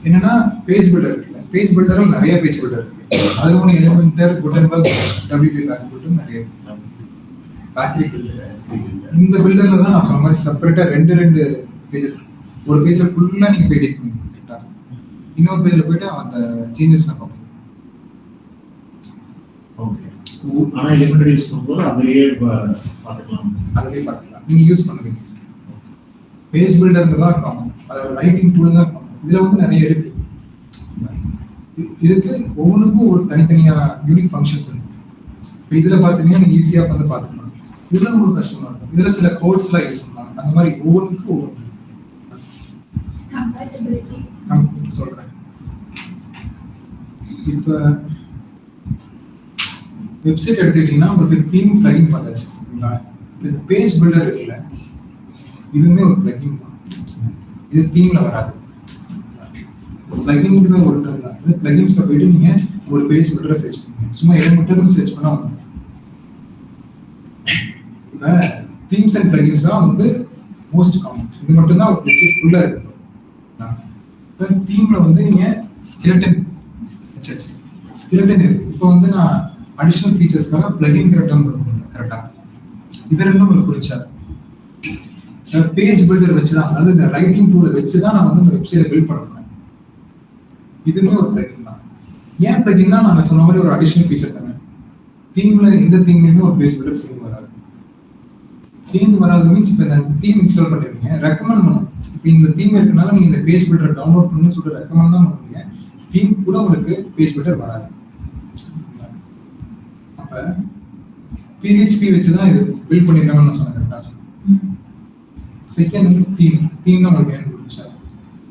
Speaker 1: என்னன்னா பேஜ் பில்டர் இருக்குல்ல, பேஜ் பில்டரும் நிறைய பேஜ் பில்டர் இருக்கு. அதுல ஒன்று எலிமெண்டர், குட்டன்பர்க், WP பேக்கர் நிறைய இருக்கு. இந்த பில்டர்ல தான் நான் சொன்ன மாதிரி செப்பரேட்டா 2 பேஜஸ், ஒரு பேஜ்ல ஃபுல்லா நீங்க போய் எடிட் பண்ணுவீங்க கரெக்டா, இன்னொரு பேஜ்ல போயிட்டு அந்த சேஞ்சஸ் நான் பார்ப்போம்.
Speaker 2: ஓகே, ஆனா எலிமெண்டர் யூஸ் பண்ணும்போது அதுலயே பார்த்துக்கலாம்,
Speaker 1: நீங்க யூஸ் பண்ணுவீங்க. பேஜ் பில்டர்லாம் இருக்கும், அதோட ரைட்டிங் டூல் தான் இருக்கும். இதுல வந்து நிறைய இருக்கு. இதுக்கு ஒவ்வொன்றுக்கும் ஒரு தனித்தனியா யூனிக் ஃபங்க்ஷன்ஸ் இருக்கு. இப்போ இதுல பாத்தீங்கன்னா நீங்க ஈஸியா வந்து பாத்துக்கலாம். இதுல உங்களுக்கு கஷ்டமா இருக்கும். இதுல சில கோட்ஸ் எல்லாம் யூஸ் பண்ணலாம். அந்த மாதிரி ஒவ்வொன்றுக்கும் ஒவ்வொரு சொல்றேன். இப்ப வெப்சைட் எடுத்துக்கிட்டீங்கன்னா உங்களுக்கு தீம் பிளகின் பார்த்தாச்சு. இந்த பேஜ் பில்டர் இருக்குல்ல, இதுவுமே ஒரு பிளகின் தான். இது தீம்ல வராது. பிளகின் ஒரு டர்ம் தான். இது பிளகின்ஸ்ல போயிட்டு நீங்க ஒரு பேஜ் பில்டரை சர்ச் பண்ணுங்க. சும்மா எலிமெண்டர்னு சர்ச் பண்ணா வந்துடும். இப்ப தீம்ஸ் அண்ட் பிளகின்ஸ் தான் வந்து மோஸ்ட் காமன். இது மட்டும் தான் ஒரு வெப்சைட் ஃபுல்லா இருக்கு. இப்போ தீம்ல வந்து நீங்க ஸ்கெலட்டன் வச்சாச்சு, ஸ்கெலட்டன் இருக்கு. இப்போ வந்து நான் அடிஷனல் ஃபீச்சர்ஸ்க்காக பிளகின் டர்ம் கொடுக்கணும் கரெக்டா. இது ரெண்டும் உங்களுக்கு புரிஞ்சா பேஜ் பில்டர் வச்சுதான், அதாவது இந்த ரைட்டிங் டூலை வச்சுதான் நான் வந்து இந்த வெப்சைட்டை பில்ட் பண்ண போறேன். இதுவுமே ஒரு பிளகின் தான். ஏன் பிளகின்னா நாங்க சொன்ன மாதிரி ஒரு அடிஷனல் ஃபீச்சர் தானே. தீம்ல இந்த தீம்லயுமே ஒரு பேஜ் பில்டர் சேர்ந்து வராது. சேர்ந்து வராது மீன்ஸ் இப்போ இந்த தீம் இன்ஸ்டால் பண்ணிருக்கீங்க, ரெக்கமெண்ட் பண்ணும். இப்போ இந்த தீம் இருக்கனால நீங்க இந்த பேஜ் பில்டர் டவுன்லோட் பண்ணணும்னு சொல்லிட்டு ரெக்கமெண்ட் தான் பண்ணுவீங்க. தீம் கூட உங்களுக்கு பேஜ் பில்டர் வராது. அப்ப PHP வச்சுதான் இது பில்ட் பண்ணிருக்காங்கன்னு நான் சொன்னேன் கரெக்டா. செகண்ட் வந்து தீம்னா உங்களுக்கு என்ன புரிஞ்சா,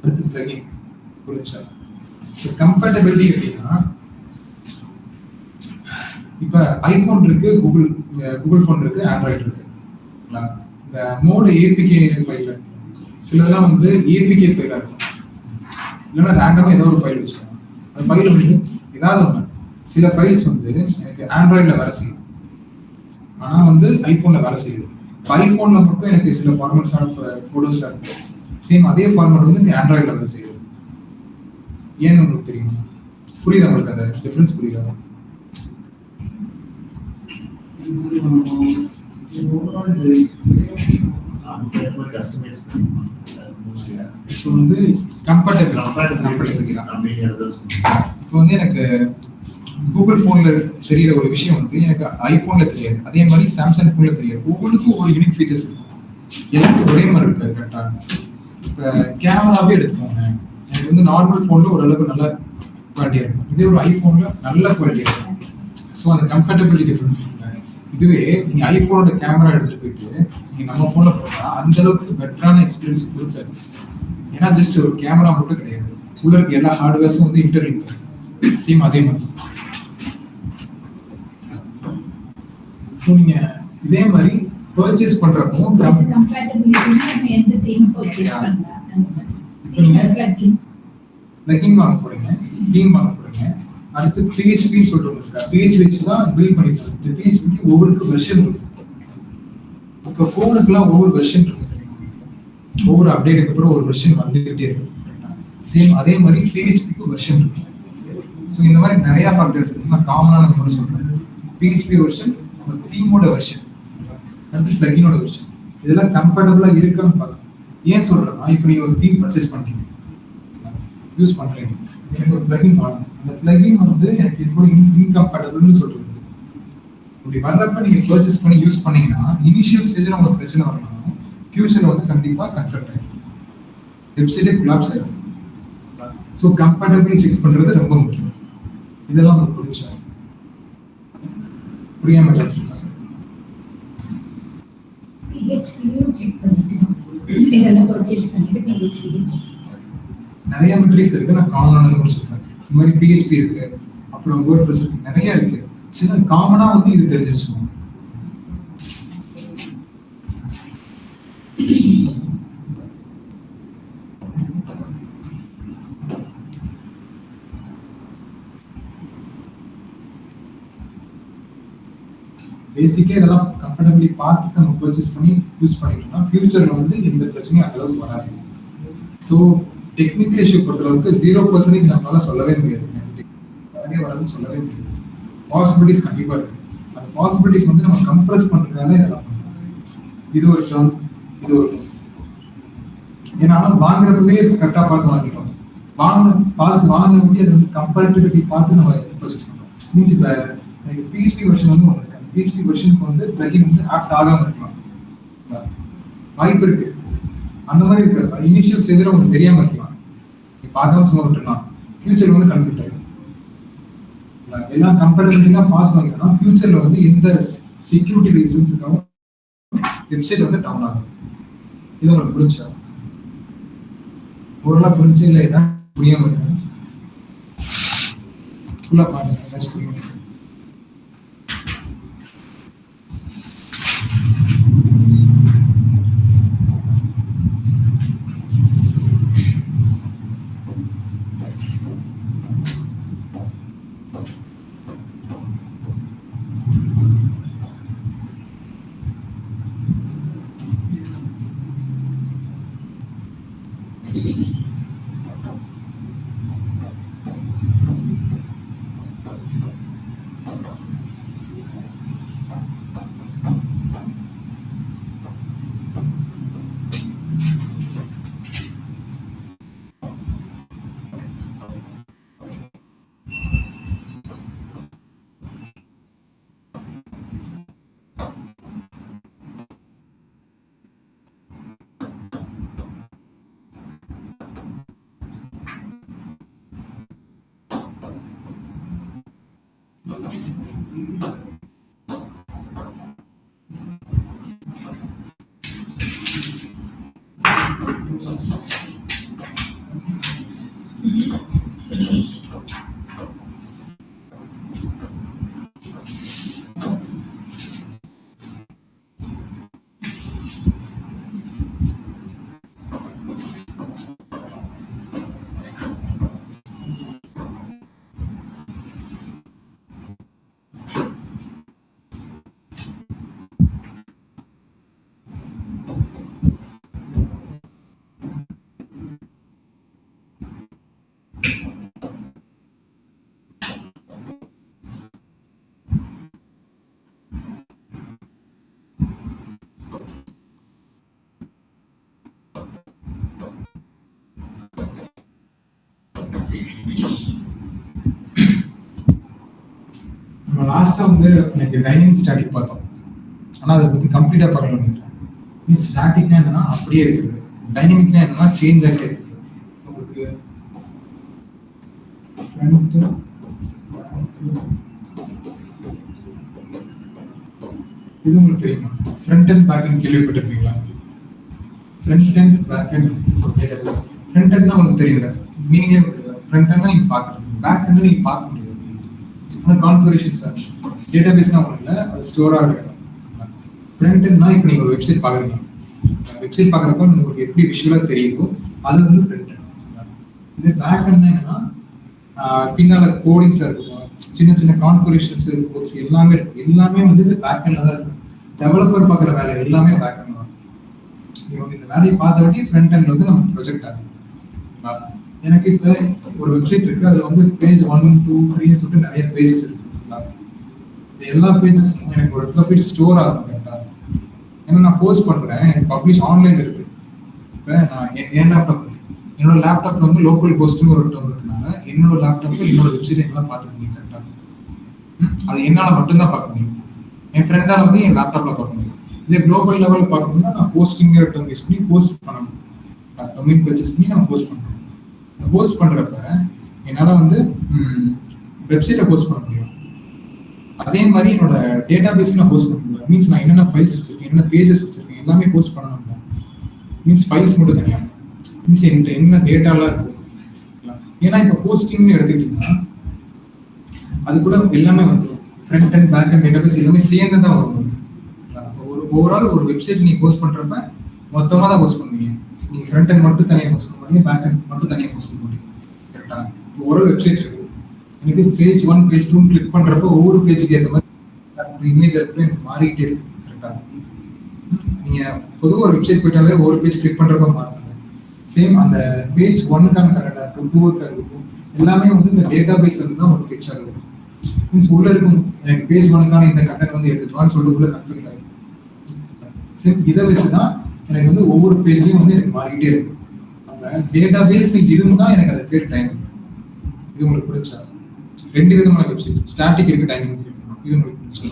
Speaker 1: அடுத்து பிளகின் புரிஞ்சா. கம்பேட்டபிலிட்டி அப்படின்னா இப்ப ஐபோன் இருக்கு, கூகுள் ஃபோன் இருக்கு, ஆண்ட்ராய்டு இருக்கு. இந்த மோட் APK ஃபைல் சிலதெல்லாம் வந்து APK ஃபைலா இருக்கும், இல்லைன்னா ரேண்டமா ஏதோ ஒரு ஃபைல் வச்சுக்கோங்க. அந்த ஃபைல் வந்து ஏதாவது ஒன்று, சில ஃபைல்ஸ் வந்து எனக்கு ஆண்ட்ராய்டில் வேலை செய்யும், ஆனா வந்து ஐபோன்ல வேலை செய்யுது. ஐபோன்ல மட்டும் எனக்கு சில ஃபார்மேட்ஸ் ஆஃப் போட்டோஸ்ல இருக்கு, சேம் அதே ஃபார்மேட் வந்து ஆண்ட்ராய்டில் வேலை செய்யுது. ஏன்னு உங்களுக்கு தெரியுமா? புரியுதா உங்களுக்கு? அந்த டிஃபரன்ஸ் புரியுதா? இப்போ வந்து இப்போ வந்து எனக்கு கூகுள் போன்ல தெரியுற ஒரு விஷயம் வந்து எனக்கு ஐபோன்ல தெரியாது, அதே மாதிரி சாம்சங் போன்ல தெரியாது. ஒவ்வொன்றுக்கும் ஒரு யூனிக் ஃபீச்சர்ஸ் இருக்கும், எல்லாருக்கும் ஒரே மாதிரி இருக்காது கரெக்டா. இப்போ கேமராவே எடுத்துக்கோங்க, எனக்கு வந்து நார்மல் போன்ல ஓரளவுக்கு நல்ல குவாலிட்டியா இருக்கும், இதே ஒரு ஐபோன்ல நல்ல குவாலிட்டியா இருக்கும். ஸோ அந்த கம்பேட்டபிலிட்டி டிஃபரன்ஸ் இருக்கு. இதுவே நீங்க ஐபோனோட கேமரா எடுத்துட்டு போயிட்டு நீங்க நம்ம போன்ல போட்டா அந்த அளவுக்கு பெட்டரான எக்ஸ்பீரியன்ஸ் கொடுக்காது. ஏன்னா ஜஸ்ட் ஒரு கேமரா மட்டும் கிடையாது, உள்ள இருக்க எல்லா ஹார்ட்வேர்ஸும் வந்து இன்டர்லிங்க். சேம் அதே மாதிரி ஸோ நீங்க இதே மாதிரி பர்ச்சேஸ் பண்றப்போ
Speaker 3: கம்பேட்டபிலிட்டினா எந்த தீம் பர்ச்சேஸ் பண்ணலாம்.
Speaker 1: இப்போ நீங்க பிளகின் வாங்க போறீங்க, தீம் வாங்க போறீங்க, அடுத்து PHP சொல்லிட்டு இருக்கா, PHP வச்சு தான் பில்ட் பண்ணிருக்காங்க. இந்த PHP ஒவ்வொரு வெர்ஷன் இருக்கு. இப்போ ஃபோனுக்குலாம் ஒவ்வொரு வெர்ஷன் இருக்கு, ஒவ்வொரு அப்டேட்டுக்கு அப்புறம் ஒரு வெர்ஷன் வந்துகிட்டே இருக்கு. சேம் அதே மாதிரி PHPக்கு வெர்ஷன் இருக்கு. ஸோ இந்த மாதிரி நிறைய ஃபேக்டர்ஸ் இருக்கு. நான் காமனான மட்டும் சொல்றேன். PHP வெர்ஷன், ஒரு தீமோட வெர்ஷன், அடுத்து பிளகினோட வெர்ஷன், இதெல்லாம் கம்பேட்டபிளா இருக்கான்னு பார்க்கணும். ஏன் சொல்றேன்னா, இப்போ நீங்க ஒரு தீம் பர்ச்சேஸ் பண்றீங்க, யூஸ் பண்றீங்க, எனக்கு ஒரு பிளகின் வாங்கணும், அந்த பிளகின் வந்து எனக்கு இது கூட இன்கம்பேட்டபிள்னு சொல்றது. அப்படி வர்றப்ப நீங்க பர்ச்சேஸ் பண்ணி யூஸ் பண்ணீங்கன்னா இனிஷியல் ஸ்டேஜ்ல உங்களுக்கு பிரச்சனை வரணும், ஃபியூச்சர்ல வந்து கண்டிப்பா கன்ஃபர்ட் ஆயிடும், வெப்சைட்டே கொலாப்ஸ் ஆயிடும். ஸோ கம்பேட்டபிள் செக் பண்றது ரொம்ப முக்கியம். இதெல்லாம் உங்களுக்கு புரிஞ்சா? புரியாம
Speaker 3: PHP-யும் செக் பண்ணிக்கலாம். இதெல்லாம் பர்ச்சேஸ் பண்ணிட்டு PHP-யும் செக்
Speaker 1: நிறைய மெட்ரிக்ஸ் இருக்கு, நான் காமனான சொல்றேன். இந்த மாதிரி PHP இருக்கு, அப்புறம் வேர்ட்பிரஸ் இருக்கு, நிறைய இருக்கு. சின்ன காமனா வந்து இது தெரிஞ்சு வச்சுக்கோங்க. பேசிக்கே இதெல்லாம் கம்ஃபர்டபிளி பார்த்துட்டு நம்ம பர்ச்சேஸ் பண்ணி யூஸ் பண்ணிட்டோம்னா ஃபியூச்சர்ல வந்து எந்த பிரச்சனையும் அந்த அளவுக்கு வராது. ஸோ டெக்னிக்கல் இஷ்யூ பொறுத்தளவுக்கு 0% நம்மளால சொல்லவே முடியாது, வரவே வராது சொல்லவே முடியாது. பாசிபிலிட்டிஸ் கண்டிப்பா இருக்கு. அந்த பாசிபிலிட்டிஸ் வந்து நம்ம கம்ப்ரஸ் பண்றதுனால இதெல்லாம் பண்றோம். இது ஒரு டேர்ம், இது ஒரு ஏன்னா வாங்குறதுலேயே கரெக்டா பார்த்து வாங்கிட்டோம், வாங்கினபடி அதை வந்து கம்பேரிட்டிவிட்டி பார்த்து நம்ம பர்ச்சேஸ் பண்றோம். மீன்ஸ் இப்போ எனக்கு PHP வெர்ஷன் வந்து ஒன்று இருக்கு, PHP வெர்ஷனுக்கு வந்து பிளகின் வந்து ஆப்ட் ஆகாம இருக்கலாம், வாய்ப்பு இருக்கு. அந்த மாதிரி இருக்கு. இனிஷியல் ஸ்டேஜ்ல உங்களுக்கு தெரியாம இருக்கலாம், நீ பார்க்காம சும்மா விட்டுலாம், ஃபியூச்சர் வந்து கன்ஃபியூட் ஆகிடும். எல்லாம் கம்பேரிட்டிவா பார்த்து வாங்கினா ஃபியூச்சர்ல வந்து எந்த செக்யூரிட்டி ரீசன்ஸுக்காகவும் வெப்சைட் வந்து டவுன் ஆகும். இது உங்களுக்கு புரிஞ்சா? ஓரளவு புரிஞ்சு இல்லை ஏதாவது புரியாம இருக்கு, ஃபுல்லா பாருங்க, ஏதாச்சும் புரியும். லாஸ்டா வந்து எனக்கு டைனமிக் ஸ்டாட்டிக் பார்த்தோம், ஆனா அதை பத்தி கம்ப்ளீட்டா பார்க்கல. மீன்ஸ் ஸ்டாட்டிக்னா என்னன்னா அப்படியே இருக்குது, டைனமிக்னா என்னன்னா சேஞ்ச் ஆகிட்டே இருக்குது. உங்களுக்கு இது உங்களுக்கு தெரியுமா? ஃப்ரண்ட் அண்ட் பேக் அண்ட் கேள்விப்பட்டிருக்கீங்களா? Front and back and database. Front அண்ட்னா உங்களுக்கு தெரியல, மீனிங்கே தெரியல. ஃப்ரண்ட் அண்ட்னா நீங்க பார்க்கணும், பேக் அண்ட்னா நீங்க பார்க்க முடியாது. ஆனால் கான்ஃபிகரேஷன்ஸ் டேட்டாபேஸ்னா ஒன்றும் இல்லை, அது ஸ்டோர் ஆகிற இடம். ஃப்ரண்ட் எண்ட்னா இப்போ நீங்கள் ஒரு வெப்சைட் பார்க்குறீங்க, வெப்சைட் பார்க்குறப்ப உங்களுக்கு எப்படி விஷுவலாக தெரியுதோ அது வந்து ஃப்ரண்ட் எண்ட். இது பேக் எண்ட்னா என்னன்னா பின்னால் கோடிங்ஸாக இருக்கும், சின்ன சின்ன கான்ஃபிகரேஷன்ஸ் கோர்ஸ் எல்லாமே இருக்கும், எல்லாமே வந்து இந்த பேக் எண்ட்ல தான் இருக்கும். டெவலப்பர் பார்க்குற வேலை எல்லாமே பேக் எண்ட் தான். நீங்கள் இந்த வேலையை பார்த்த வாட்டி ஃப்ரண்ட் எண்ட் வந்து நமக்கு ப்ரொஜெக்ட் ஆகும். எனக்கு இப்போ ஒரு வெப்சைட் இருக்கு, அதில் வந்து பேஜ் 1, 2, 3 சொல்லிட்டு நிறைய பேஜஸ் இருக்கு. எல்லா பேஜஸ் எனக்கு ஒரு இடத்துல போயிட்டு ஸ்டோர் ஆகும் கரெக்டாக. ஏன்னா நான் போஸ்ட் பண்ணுறேன், எனக்கு பப்ளிஷ் ஆன்லைன் இருக்கு. இப்போ நான் என் லேப்டாப் என்னோட லேப்டாப்ல வந்து லோக்கல் போஸ்ட்னு ஒரு டேர்ம் இருக்கனால என்னோட லேப்டாப்ல என்னோட வெப்சைட் எல்லாம் பார்த்துக்க முடியும் கரெக்டாக. அது என்னால் மட்டும்தான் பார்க்க முடியும். என் ஃப்ரெண்டால வந்து என் லேப்டாப்ல பார்க்க முடியும். இதே குளோபல் லெவலில் பார்க்கணும்னா நான் போஸ்டிங்கிற டேர்ம் யூஸ் பண்ணி போஸ்ட் பண்ணணும். டொமைன் பர்ச்சேஸ் பண்ணி நான் போஸ்ட் பண்ணுறேன். போஸ்ட் பண்ணுறப்ப என்னால் வந்து வெப்சைட்டை போஸ்ட் பண்ண முடியும். அதே மாதிரி என்னோட டேட்டா பேஸ்க்கு நான் போஸ்ட் பண்ண முடியும். மீன்ஸ் நான் என்னென்ன ஃபைல்ஸ் வச்சிருக்கேன், என்னென்ன பேஜஸ் வச்சிருக்கேன் எல்லாமே போஸ்ட் பண்ணணும். மீன்ஸ் ஃபைல்ஸ் மட்டும் தனியாக மீன்ஸ் என்கிட்ட என்ன டேட்டாலாம் இருக்கும். ஏன்னா இப்போ போஸ்டிங்னு எடுத்துக்கிட்டிங்கன்னா அது கூட எல்லாமே வந்துடும். Front and back and database எல்லாமே சேர்ந்து தான் வரும். ஒரு ஓவரால் ஒரு வெப்சைட் நீங்கள் போஸ்ட் பண்ணுறப்ப மொத்தமாக தான் போஸ்ட் பண்ணுவீங்க. நீங்கள் ஃப்ரண்ட் அண்ட் மட்டும் தனியாக போஸ்ட் பண்ண முடியும், பேக் அண்ட் மட்டும் தனியாக போஸ்ட் பண்ண முடியும். கரெக்டாக இப்போ ஒரு வெப்சைட் இருக்குது, எனக்கு பேஜ் 1 பேஜ் 2 கிளிக் பண்ணுறப்போ ஒவ்வொரு பேஜுக்கு ஏற்ற மாதிரி இமேஜ் இருக்கட்டும் எனக்கு மாறிக்கிட்டே இருக்கும். கரெக்டாக நீங்கள் பொதுவாக ஒரு வெப்சைட் போயிட்டாலே ஒவ்வொரு பேஜ் கிளிக் பண்ணுறப்ப மாறுங்க. சேம் அந்த பேஜ் 1க்கான கரெக்டாக இருக்கும், 2க்காக இருக்கும், எல்லாமே வந்து இந்த டேட்டா பேஸ்ல இருந்து தான் ஒரு பிக்ச் ஆகுது. மீன்ஸ் உள்ள இருக்கும் எனக்கு பேஜ் 1க்கான இந்த கண்டென்ட் வந்து எடுத்துட்டோம்னு சொல்லிட்டு உள்ள கன்ஃபிகர் ஆகிடும். சேம் இதை வச்சு தான் எனக்கு வந்து ஒவ்வொரு பேஜ்லையும் வந்து எனக்கு மாறிக்கிட்டே இருக்கும். அந்த டேட்டா பேஸ் இருந்தால் எனக்கு அது பேர் டைமிங். இது உங்களுக்கு பிடிச்சா 2 விதமான வெப்சைட் ஸ்டாட்டிக் இருக்கு, டைமிங் இருக்கு. இது உங்களுக்கு பிடிச்சா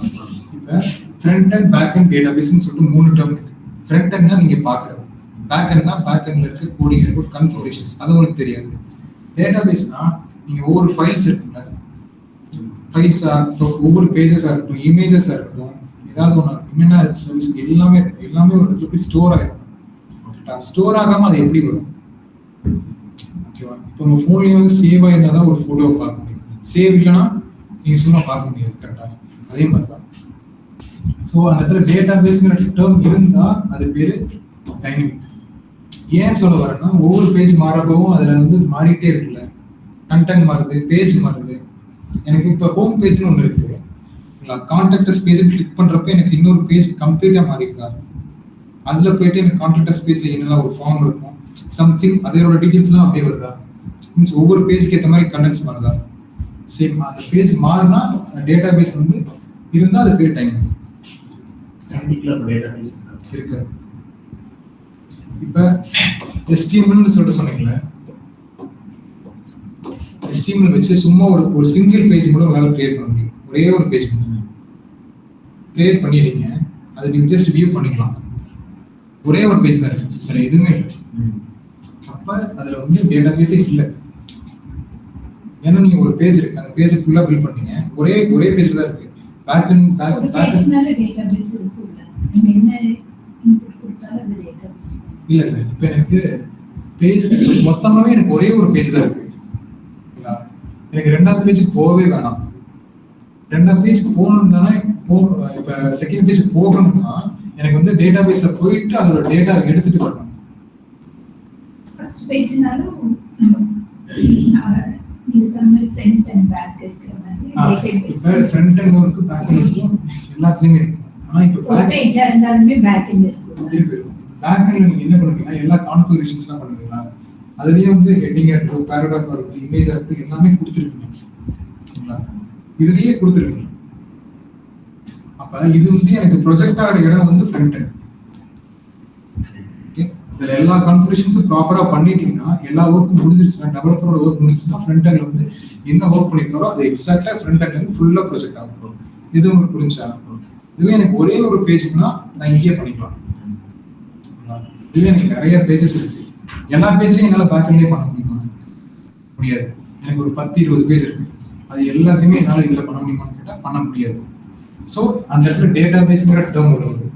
Speaker 1: இப்போ front and back and data பேஸ்ன்னு சொல்லிட்டு 3 டேர்ம் இருக்கு. ஃப்ரண்ட் அண்ட்னா நீங்க பாக்குறது, பேக் அண்ட்னா பேக் அண்ட்ல இருக்க கோடிங் இருக்கு, கன்ஃபிகரேஷன்ஸ் அது உங்களுக்கு தெரியாது. டேட்டா பேஸ்னா நீங்க ஒவ்வொரு ஃபைல்ஸ் இருக்குல்ல, ஃபைல்ஸா இருக்கட்டும், ஒவ்வொரு பேஜஸா இருக்கட்டும், இமேஜஸா இருக்கட்டும், ஏதாவது ஒன்று என்னென்ன சர்வீஸ் எல்லாமே ஒரு இடத்துல போய் ஸ்டோர் ஆகிடும். ஸ்டோர் ஆகாம அது எப்படி வரும்? ஓகேவா? இப்போ உங்க ஃபோன்லயும் வந்து சேவ் ஆயிருந்தா தான் ஒரு ஃபோட்டோவை பார்க்க முடியும். சேவ் இல்லைன்னா நீங்க சும்மா பார்க்க முடியாது. கரெக்டா அதே மாதிரி தான். ஸோ அந்த இடத்துல டேட்டா பேஸ்ங்கிற டேர்ம் இருந்தா அது பேரு டைனமிக். ஏன் சொல்ல வரேன்னா ஒவ்வொரு பேஜ் மாறப்பவும் அதுல வந்து மாறிட்டே இருக்குல்ல, கண்டென்ட் மாறுது, பேஜ் மாறுது. எனக்கு இப்போ ஹோம் பேஜ்னு ஒன்று இருக்கு, கான்டாக்டர்ஸ் பேஜ் கிளிக் பண்றப்ப எனக்கு இன்னொரு பேஜ் கம்ப்ளீட்டா மாறிருக்கா. அதுல போயிட்டு எனக்கு கான்டாக்டர்ஸ் பேஜ்ல என்னெல்லாம் ஒரு ஃபார்ம் இருக்கும் சம்திங், அதோட டீடைல்ஸ்லாம் அப்படியே வருதா. மீன்ஸ் ஒவ்வொரு பேஜ்க்கு ஏற்ற மாதிரி கண்டென்ட்ஸ் மாறுதா. சேம் அந்த பேஜ் மாறினா டேட்டா பேஸ் வந்து இருந்தா அது பேர் டைம் இருக்கு. இப்ப HTML சொல்லிட்டு சொன்னீங்களே, HTML வச்சு சும்மா ஒரு சிங்கிள் பேஜ் கூட உங்களால கிரியேட் பண்ண முடியும். ஒரே ஒரு பேஜ் கிரியேட் பண்ணிட்டீங்க, அதை நீங்க ஜஸ்ட் வியூ பண்ணிக்கலாம். ஒரே ஒரு பேஜ் தான் இருக்கு, வேற எதுவுமே இல்லை. அப்ப அதுல வந்து டேட்டா பேஸே இல்லை. ஏன்னா நீங்க ஒரு பேஜ் இருக்கு, அந்த பேஜ் ஃபுல்லா பில்ட் பண்ணீங்க, ஒரே பேஜ் தான் இருக்கு. பேக் அண்ட்
Speaker 3: பேஜ்னால டேட்டாபேஸ் இருக்குல்ல, நீங்க என்ன இன்புட் கொடுத்தாலும் அது டேட்டாபேஸ்.
Speaker 1: இல்ல இப்போ எனக்கு பேஜ் மொத்தமாவே எனக்கு ஒரே ஒரு பேஜ் தான் இருக்கு. எனக்கு 2வது பேஜுக்கு போகவே வேணாம். 2வது பேஜுக்கு போகணும் தானே, இப்ப செகண்ட் பேஜ் போகணும்னா எனக்கு வந்து டேட்டாபேஸ்ல போயிட்டு அதோட டேட்டா எடுத்துட்டு வரணும்.
Speaker 3: ஃபர்ஸ்ட் பேஜ்னாலும் நீங்க சொன்ன ஃப்ரண்ட் அண்ட் பேக் இருக்கிற மாதிரி டேட்டாபேஸ்.
Speaker 1: இப்ப ஃப்ரண்ட் அண்ட் இருக்கு, பேக் அண்ட் இருக்கு, எல்லாத்துலயுமே இருக்கு. ஆனா இப்ப
Speaker 3: பேக் பேஜா இருந்தாலுமே பேக் அண்ட் இருக்கு.
Speaker 1: பேக் எண்ட்ல நீங்க என்ன பண்ணுவீங்கன்னா எல்லா கான்ஃபிகரேஷன்ஸ்லாம் பண்ணுவீங்களா, அதுலயே வந்து ஹெட்டிங் இருக்கட்டும், பேராகிராஃப் இருக்கட்டும், இமேஜ் இருக்கட்டும், எல்லாமே கொடுத்துருக்கீங்க. இதுலயே கொடுத்துருக்கீங்க. அப்ப இது வந்து எனக்கு ப்ரொஜெக்ட் ஆகிற இடம் வந்து ஃப்ரண்ட் எண்ட். ஓகே, இதுல எல்லா கான்ஃபிகரேஷன்ஸும் ப்ராப்பரா பண்ணிட்டீங்கன்னா, எல்லா ஒர்க்கும் முடிஞ்சிருச்சுன்னா, டெவலப்பரோட ஒர்க் முடிஞ்சிருச்சுன்னா, ஃப்ரண்ட் எண்ட்ல வந்து என்ன ஒர்க் பண்ணிருக்காரோ அது எக்ஸாக்டா ஃப்ரண்ட் எண்ட்ல இருந்து ஃபுல்லா ப்ரொஜெக்ட் ஆகும். இது உங்களுக்கு புரிஞ்சா? இதுவே எனக்கு ஒரே ஒரு பேஜ்னா நான் இங்கேயே பண்ணிக்கலாம். இதுவே எனக்கு நிறைய பேஜஸ் இருக்கு, எல்லா பேஜ்லயும் என்னால பேக் எண்ட்லயே பண்ண முடியுமா? முடியாது. எனக்கு ஒரு 10-20 பேஜ் இருக்கு, அது எல்லாத்தையுமே என்னால இதுல பண்ண முடியுமான்னு கேட்டா பண்ண முடியாது. ஸோ அந்த இடத்துல டேட்டா பேஸ்ங்கிற டேர்ம் வருது.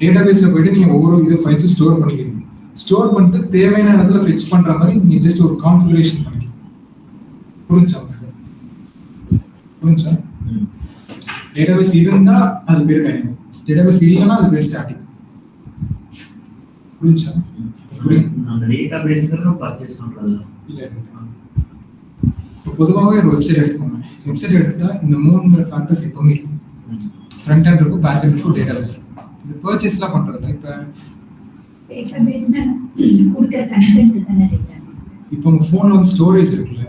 Speaker 1: டேட்டா பேஸ்ல போயிட்டு நீங்க ஒவ்வொரு இது ஃபைல்ஸும் ஸ்டோர் பண்ணிக்கிறீங்க. ஸ்டோர் பண்ணிட்டு தேவையான இடத்துல ஃபிக்ஸ் பண்ற மாதிரி நீங்க ஜஸ்ட் ஒரு கான்ஃபிகரேஷன் பண்ணிக்கலாம். புரிஞ்சா? டேட்டா பேஸ் இருந்தா அது பேர் டைனமிக், டேட்டா பேஸ் இல்லைன்னா அது பேர் ஸ்டாட்டிக். புரிஞ்சா?
Speaker 2: அந்த டேட்டா பேஸ்க்கு பர்ச்சேஸ் பண்றது
Speaker 1: இல்ல. பொதுவாகவே ஒரு வெப்சைட் எடுத்துக்கோங்க. வெப்சைட் எடுத்துட்டா இந்த 3 ஃபேக்டர்ஸ் எப்பவுமே இருக்கும். ஃப்ரண்ட் எண்ட் இருக்கும், பேக் எண்ட் இருக்கும், டேட்டா பேஸ் இருக்கும். இது பர்ச்சேஸ்லாம் பண்றதுல இப்ப
Speaker 3: டேட்டாபேஸ்னா கொடுக்கிற கண்டென்ட் தான டேட்டாபேஸ்.
Speaker 1: இப்போ உங்க போன்ல வந்து ஸ்டோரேஜ் இருக்குல்ல,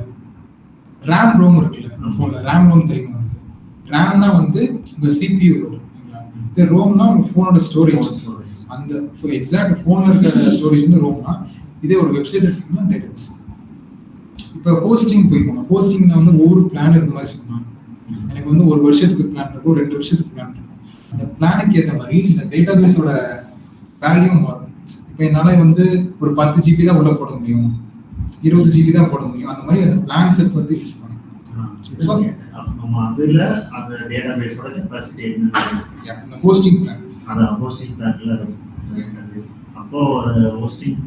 Speaker 1: RAM ROM இருக்குல்ல, போன்ல RAM ROM தெரியுமா? ரேம்னா வந்து உங்க சிபியூ இது ரோம்னா உங்க ஃபோனோட ஸ்டோரேஜ். அந்த எக்ஸாக்ட் ஃபோன்ல இருக்கிற ஸ்டோரேஜ் வந்து ரோம்னா, இதே ஒரு வெப்சைட் இருக்குன்னா டேட்டாபேஸ். இப்போ ஹோஸ்டிங் போய்க்கோங்க. ஹோஸ்டிங்ல வந்து ஒவ்வொரு பிளான் இருக்கிற மாதிரி சொன்னாங்க. எனக்கு வந்து ஒரு வருஷத்துக்கு பிளான் இருக்கும், 2 வருஷத்துக்கு பிளான் இருக்கும். அந்த பிளானுக்கு ஏற்ற மாதிரி இந்த டேட்டாபேஸோட வேல்யூ மாறும். இப்போ என்னால வந்து ஒரு 10 GB தான் உள்ள போட முடியும், 20 GB தான் போட முடியும். அந்த மாதிரி அந்த பிளான் செட் பத்தி யூஸ் பண்ணுவோம்.
Speaker 2: நம்ம அதுல அந்த டேட்டாபேஸோட கெபாசிட்டி என்ன,
Speaker 1: இந்த ஹோஸ்டிங் பிளான்,
Speaker 2: அதான் ஹோஸ்டிங் பிளான்ல இருக்கும். அப்போ ஹோஸ்டிங்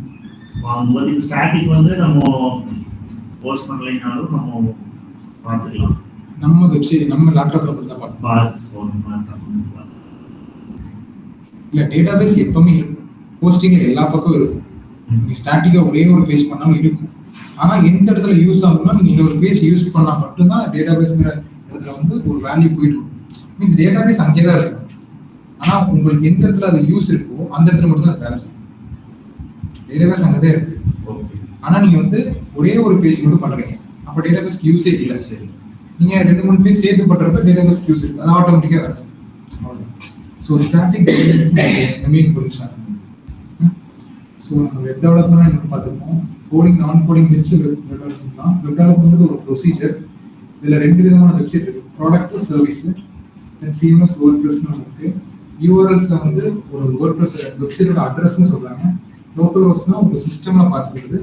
Speaker 2: வாங்கும்போது இப்போ ஸ்டாட்டிக் வந்து நம்ம ஹோஸ்ட் பண்ணலைனாலும் நம்ம பார்த்துக்கலாம்.
Speaker 1: நம்ம வெப்சைட் நம்ம லேப்டாப்ல மட்டும் தான் பார்க்கணும். இல்ல டேட்டாபேஸ் எப்பவுமே இருக்கும், ஹோஸ்டிங்ல எல்லா பக்கம் இருக்கும். நீங்க ஸ்டாட்டிக்கா ஒரே ஒரு பேஜ் பண்ணாலும் இருக்கும். ஆனா எந்த இடத்துல யூஸ் ஆகும்னா, நீங்க இன்னொரு பேஜ் யூஸ் பண்ணா மட்டும்தான் டேட்டாபேஸ்ங்கிற இடத்துல வந்து ஒரு வேல்யூ போயிட்டு இருக்கும். மீன்ஸ் டேட்டாபேஸ் அங்கே தான் இருக்கும். ஆனா உங்களுக்கு எந்த இடத்துல அது யூஸ் இருக்கோ அந்த இடத்துல மட்டும் தான் வேலை செய்யும். டேட்டாபேஸ் அங்கதான் இருக்கு. ஆனா நீங்க வந்து ஒரே ஒரு பேஜ் மட்டும் பண்றீங்க, அப்ப டேட்டாபேஸ் யூஸே இல்லை. சரி, நீங்க 2-3 பேஜ் சேர்த்து பண்றப்ப டேட்டாபேஸ் யூஸ் இருக்கு, அது ஆட்டோமேட்டிக்கா வேலை செய்யும். ஸோ ஸ்டாட்டிக் மீன் புரிஞ்சா. ஸோ நம்ம வெப் டெவலப்மெண்ட் என்ன பார்த்துருக்கோம், கோடிங் நான் கோடிங் வச்சு வெப் டெவலப்மெண்ட் தான். வெப் டெவலப்மெண்ட் ஒரு ப்ரொசீஜர். இதுல 2 விதமான வெப்சைட் இருக்கு, ப்ராடக்ட் சர்வீஸ். தென் சிஎம்எஸ் வேர்ட்பிரஸ்னு இருக்கு. யூஆர்எல்ஸ்ல வந்து ஒரு வேர்ட்பிரஸ் வெப்சைட்டோட அட்ரஸ்னு சொல்றாங்க. லோக்கல் ஹோஸ்ட்னா உங்க சிஸ்டம்ல பார்த்துக்கிறது.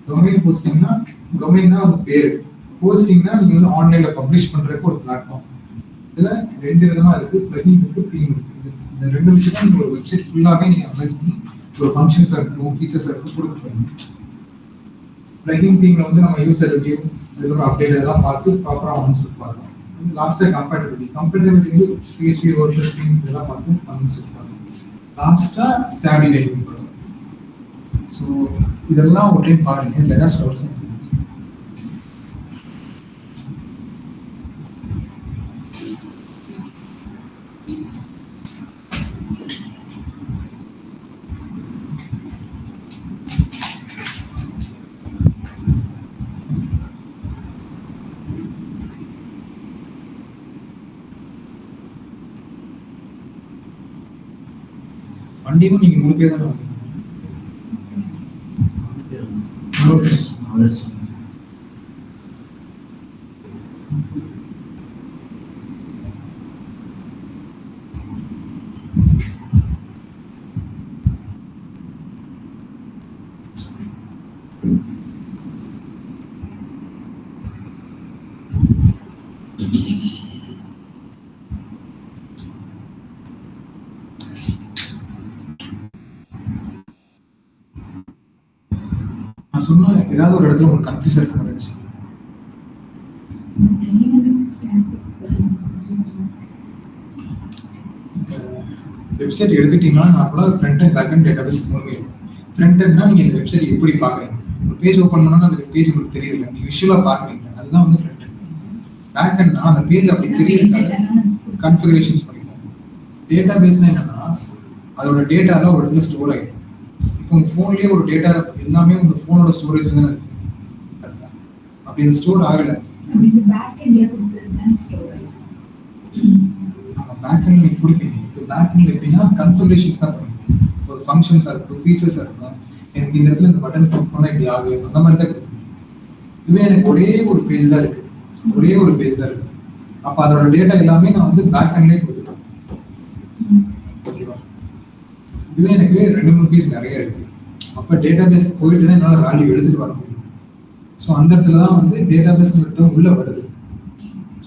Speaker 1: டொமைன் ஹோஸ்டிங்னா டொமைன்னா ஒரு பேரு, ஹோஸ்டிங்னா நீங்க வந்து ஆன்லைன்ல பப்ளிஷ் பண்றதுக்கு ஒரு பிளாட்ஃபார்ம். இதுல 2 விதமா இருக்கு, பிளகின் இருக்கு, தீம் இருக்கு. இந்த 2 விஷயம் தான் நீங்க ஒரு வெப்சைட் ஃபுல்லாவே நீங்க அனலைஸ் பண்ணி ஒரு ஃபங்க்ஷன்ஸா இருக்கட்டும், ஃபீச்சர்ஸா இருக்கட்டும் கொடுக்க போறீங்க. பிளகின் தீம்ல வந்து நம்ம யூசர் ரிவ்யூ, அதுக்கப்புறம் அப்டேட் இதெல்லாம் பார்த்து ப்ராப்பரா ஆன்ஸ் பார்த்தோம். லாஸ்டா கம்பேட்டபிலிட்டி PHP WordPress தீம் இதெல்லாம் பார்த்து ஆன்ஸ் பார்த்தோம். லாஸ்டா ஸ்டாடி டைப்பிங் பார்த்தோம். ஸோ இதெல்லாம் ஒரு டைம் பாருங்க, லெதா ஸ்டோர்ஸ். வண்டியும் நீங்க 3 பேர் தானே வந்தீங்க? நான் சொன்ன ஏதாவது ஒரு இடத்துல உங்களுக்கு கன்ஃபியூஸ் இருக்க மாதிரி இருந்துச்சு. வெப்சைட் எடுத்துட்டீங்கன்னா நார்மலாக front and back and database மூலமே இருக்கும். ஃப்ரண்ட் அண்ட்னா நீங்கள் இந்த வெப்சைட் எப்படி பார்க்குறீங்க, ஒரு பேஜ் ஓப்பன் பண்ணோன்னா அந்த பேஜ் உங்களுக்கு தெரியல, நீங்கள் விஷுவலாக பார்க்குறீங்க, அதுதான் வந்து ஃப்ரண்ட் அண்ட். பேக் அண்ட்னா அந்த பேஜ் அப்படி தெரியல, கன்ஃபிகரேஷன்ஸ் பண்ணிக்கலாம். டேட்டாபேஸ்னா என்னன்னா அதோட டேட்டாலாம் ஒரு இடத்துல ஸ்டோர் ஆகிடும். இப்போ உங்கள் ஃபோன்லேயே ஒரு டேட்டா எல்லாமே உங்கள் ஃபோனோட ஸ்டோரேஜ் தான் இருக்கு. அப்படி அந்த ஸ்டோர் ஆகலை,
Speaker 3: பேக் எண்ட்ல கொடுத்துருந்தேன் ஸ்டோர் ஆகும்.
Speaker 1: பேக் எண்ட் நீங்கள் கொடுப்பீங்க. இப்போ பேக் எண்ட் எப்படின்னா கன்ஃபிகரேஷன்ஸ் தான் பண்ணுவீங்க. ஒரு ஃபங்க்ஷன்ஸாக இருக்கட்டும், ஃபீச்சர்ஸாக இருக்கட்டும், எனக்கு இந்த இடத்துல இந்த பட்டன் கிளிக் பண்ணால் இப்படி ஆகும், அந்த மாதிரி தான் கொடுப்பீங்க. இதுவே எனக்கு ஒரே ஒரு பேஜ் தான் இருக்கு, ஒரே ஒரு பேஜ் தான் இருக்கு. அப்போ அதோட டேட்டா எல்லாமே நான் வந்து பேக் எண்ட்லேயே கொடுத்துருவேன். ஓகேவா? இதுவே எனக்கு 2-3 பீஸ் நிறைய இருக்கு. அப்போ டேட்டாபேஸ் போயிட்டு தான் என்னால் வேல்யூ எடுத்துட்டு வர முடியும். ஸோ அந்த இடத்துல தான் வந்து டேட்டாபேஸ் உள்ள வருது.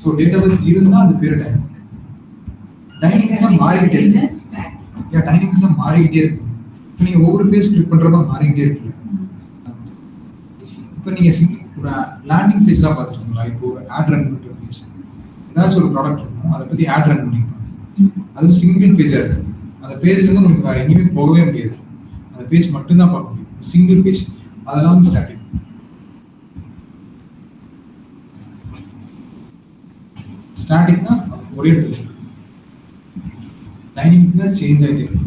Speaker 1: ஸோ டேட்டாபேஸ் இருந்தால் அது பேர் டைனமிக். டைனமிக்னா மாறிக்கிட்டே இருக்கு. டைனமிக்னா மாறிக்கிட்டே இருக்கு. இப்போ நீங்கள் ஒவ்வொரு பேஜ் கிளிக் பண்ணுறப்ப மாறிக்கிட்டே இருக்கு. இப்போ நீங்கள் ஒரு லேண்டிங் பேஜ்லாம் பார்த்துருக்கீங்களா? இப்போ ஒரு ஆட் ரன் பண்ணுற பேஜ், ஏதாச்சும் ஒரு ப்ராடக்ட் இருக்கும், அதை பற்றி ஆட் ரன் பண்ணிக்கலாம். அது சிங்கிள் பேஜாக இருக்கு. அந்த பேஜ்லேருந்து உங்களுக்கு வேறு எங்கேயுமே போகவே முடியாது, அந்த பேஜ் மட்டும்தான் பார்க்க முடியும். சிங்கிள் பேஜ், அதெல்லாம் வந்து ஸ்டாட்டிக். ஸ்டாட்டிக்னா ஒரே இடத்துல இருக்கு, டைனமிக்னா சேஞ்ச் ஆகிட்டே இருக்கு.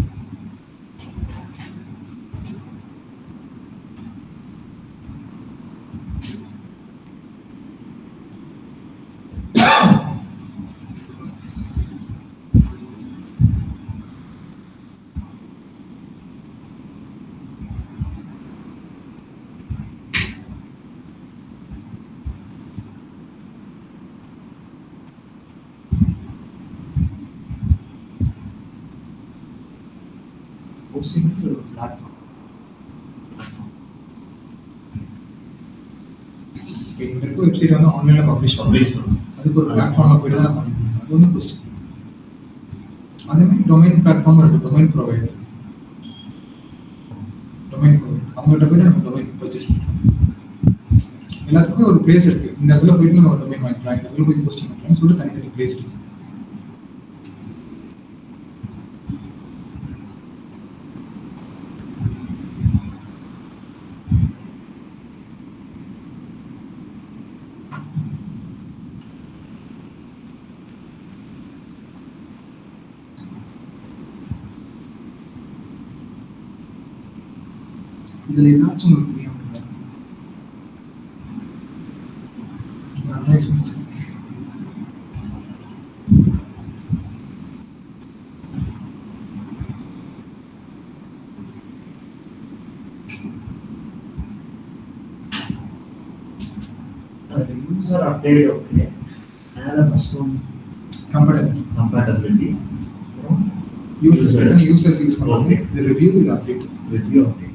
Speaker 2: ஹோஸ்டிங் ஒரு பிளாட்ஃபார்ம்.
Speaker 1: இப்போ இங்க இருக்க வெப்சைட் வந்து ஆன்லைன்ல பப்ளிஷ் பண்ணணும். அதுக்கு ஒரு பிளாட்ஃபார்ம்ல போயிட்டு தான் பண்ண முடியும். அது வந்து ஹோஸ்டிங். அதே மாதிரி டொமைன் பிளாட்ஃபார்ம் இருக்கு, டொமைன் ப்ரொவைடர். அவங்ககிட்ட போயிட்டு நம்ம டொமைன் பர்ச்சேஸ் பண்ணுறோம். எல்லாத்துக்குமே ஒரு பிளேஸ் இருக்கு. இந்த இடத்துல போயிட்டு நம்ம டொமைன் வாங்கிக்கலாம், இந்த இடத்துல போய் ஹோஸ்டிங் பண்ணலாம்னு சொல்லிட்டு தனித்தனி பிளேஸ் இருக்கு. இதுல ஏதாச்சும் உங்களுக்கு புரியாம இருக்கா? Analyse
Speaker 2: user update okay. மேலே first one compatibility.
Speaker 1: Users use பண்ணுவாங்க. இது ரிவ்யூ, இது அப்டேட்.
Speaker 2: Review update.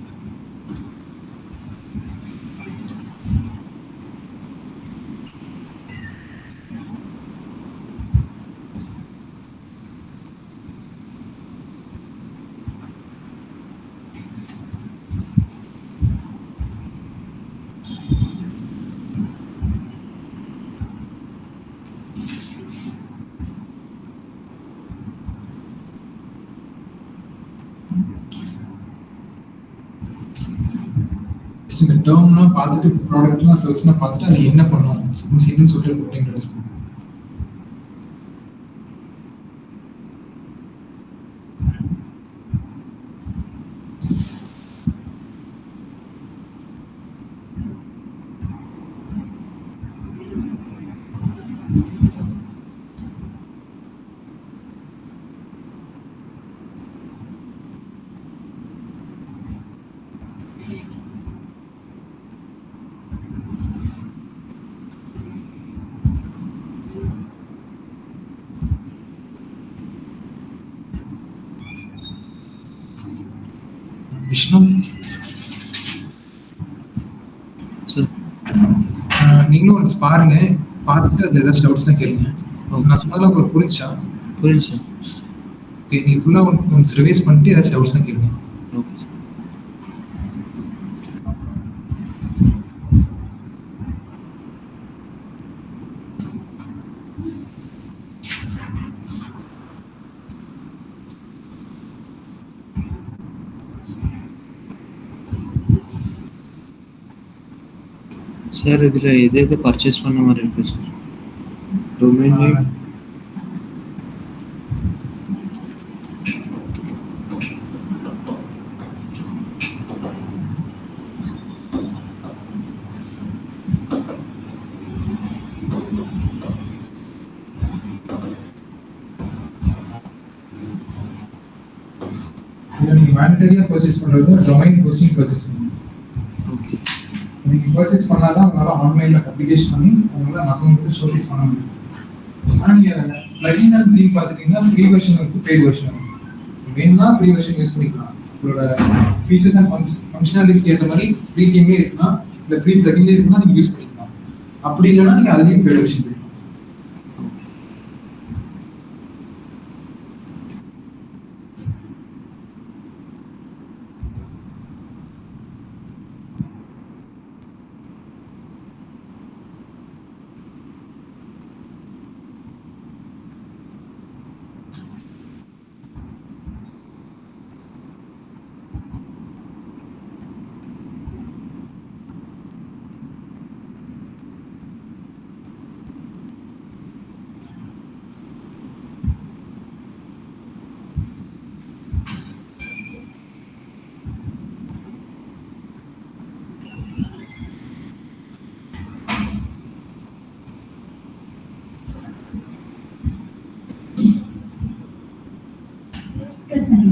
Speaker 1: இந்த டேர்ம்லாம் பார்த்துட்டு ப்ராடக்ட்லாம் சர்வீஸ்லாம் பார்த்துட்டு அது என்ன பண்ணும் என்னன்னு சொல்லிட்டு இன்ட்ரோடியூஸ் பண்ணுவோம். விஷ்ணு
Speaker 4: சார்
Speaker 1: நீங்களும் ஒன்ஸ் பாருங்க, பார்த்துட்டு அதில் ஏதாச்சும் டவுட்ஸ்லாம் கேளுங்க. நான் சொன்னதில் உங்களுக்கு புரிஞ்சா?
Speaker 4: புரியுது சார்.
Speaker 1: ஓகே, நீங்கள் ஃபுல்லாக ஒன்ஸ் ரிவைஸ் பண்ணிட்டு ஏதாச்சும் டவுட்ஸ்லாம் கேளுங்க.
Speaker 4: Okay sir. சார் இதில் எது பர்ச்சேஸ் பண்ண மாதிரி இருக்கு சார்? டொமைன் நேம்,
Speaker 1: இதில் நீங்கள் மேண்டட்டரியாக பர்ச்சேஸ் பண்ணுறது டொமைன் ஹோஸ்டிங் பர்ச்சேஸ் பண்ணுங்க. நீங்கள் பர்ச்சேஸ் பண்ணாதான் உங்களால் ஆன்லைனில் பப்ளிகேஷன் பண்ணி உங்களால் மற்றவங்களுக்கு ஷோகேஸ் பண்ண முடியும். ஆனால் நீங்கள் பிளகின் அண்ட் தீம் பார்த்துட்டீங்கன்னா ஃப்ரீ வெர்ஷன் இருக்குது, பெய்ட் வெர்ஷன் இருக்குது. வேணும்னா ஃப்ரீ வெர்ஷன் யூஸ் பண்ணிக்கலாம். உங்களோட ஃபீச்சர்ஸ் அண்ட் ஃபங்க்ஷனாலிட்டிஸ்க்கு ஏற்ற மாதிரி ஃப்ரீ தீமே இருக்குன்னா இல்லை ஃப்ரீ பிளகின்லேயே இருக்குன்னா நீங்கள் யூஸ் பண்ணிக்கலாம். அப்படி இல்லைன்னா நீங்கள் அதுலேயும் பெய்ட் வெர்ஷன் பண்ணிக்கலாம்.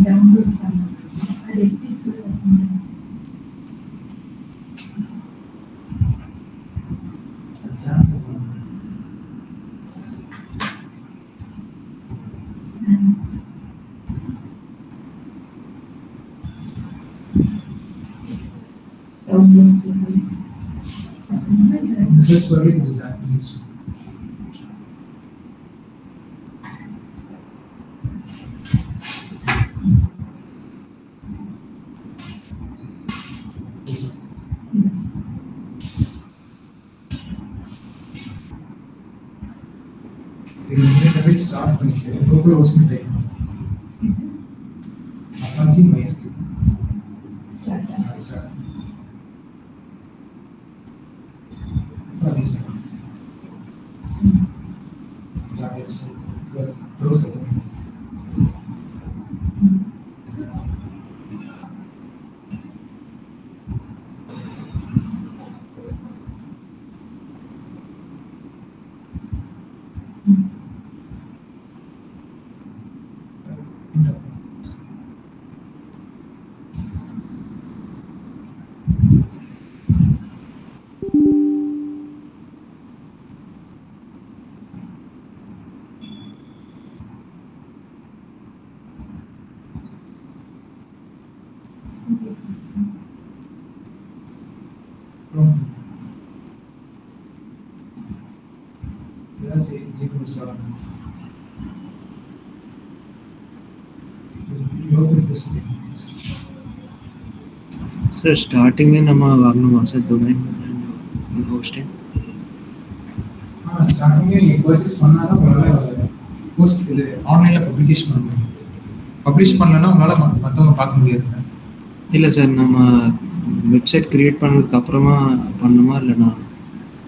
Speaker 3: டவுன்லோட் பண்ணணும். அது எப்படி சொல்லுவாங்க?
Speaker 1: சர்ச் பண்ணி இந்த சாப் பிசிக்ஸ். இது ஸ்டார்ட் பண்ணிட்டு local host type Apache MySQL
Speaker 5: start
Speaker 1: start browser. Yes, GPU start. Local host.
Speaker 4: Sir, starting में நம்ம வாங்கணுமா சார் domain hosting?
Speaker 1: ஸ்டார்டிங்கே நீங்கள் பர்ச்சேஸ் பண்ணாலும் உங்களால் போஸ்ட் இது ஆன்லைனில் பப்ளிகேஷன் பண்ணணும். பப்ளிஷ் பண்ணலன்னா உங்களால் மற்றவங்க பார்க்க முடியாதுங்க.
Speaker 4: இல்லை சார், நம்ம வெப்சைட் கிரியேட் பண்ணதுக்கு அப்புறமா பண்ணணுமா இல்லைனா?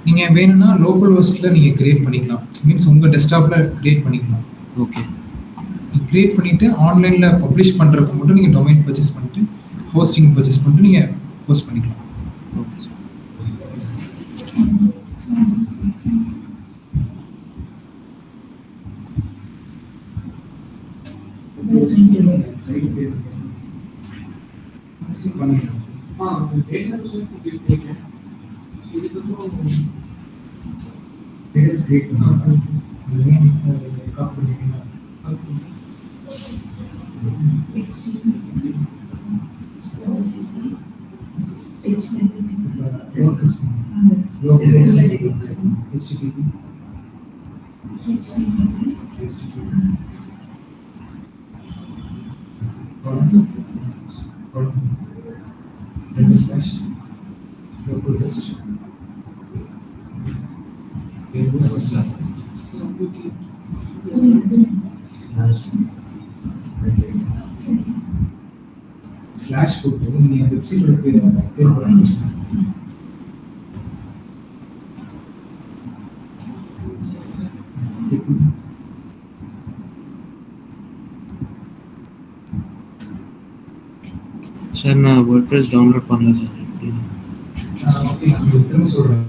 Speaker 1: நீங்கள் வேணும்னா லோக்கல் ஹோஸ்ட்டில் நீங்கள் கிரியேட் பண்ணிக்கலாம். மீன்ஸ் உங்கள் டெஸ்க்டாப்பில் கிரியேட் பண்ணிக்கலாம்.
Speaker 4: ஓகே.
Speaker 1: நீங்கள் கிரியேட் பண்ணிவிட்டு ஆன்லைனில் பப்ளிஷ் பண்ணுறப்ப மட்டும் நீங்கள் டொமைன் பர்ச்சேஸ் பண்ணிட்டு ஹோஸ்டிங் பர்ச்சேஸ் பண்ணிட்டு நீங்கள் ஹோஸ்ட் பண்ணிக்கலாம்.
Speaker 4: Okay sir.
Speaker 1: சைட் பேர் பண்ணிக்கலாம். கிரியேட் பண்ணலாம். ஸ்லாஷ் போட்டு நீங்க வெப்சைட்டோட பேர் போடுங்க.
Speaker 4: சார் நான் வேர்ட்பிரஸ் டவுன்லோட் பண்ணல சார்.
Speaker 1: ஓகே, நான் திரும்ப சொல்றேன்.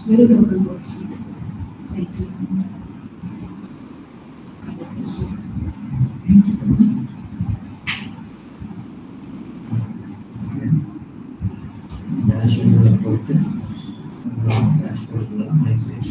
Speaker 5: Very local host.
Speaker 2: டேஷ்போர்டில் போயிட்டு டேஷ்போர்டில் தான் மெசேஜ்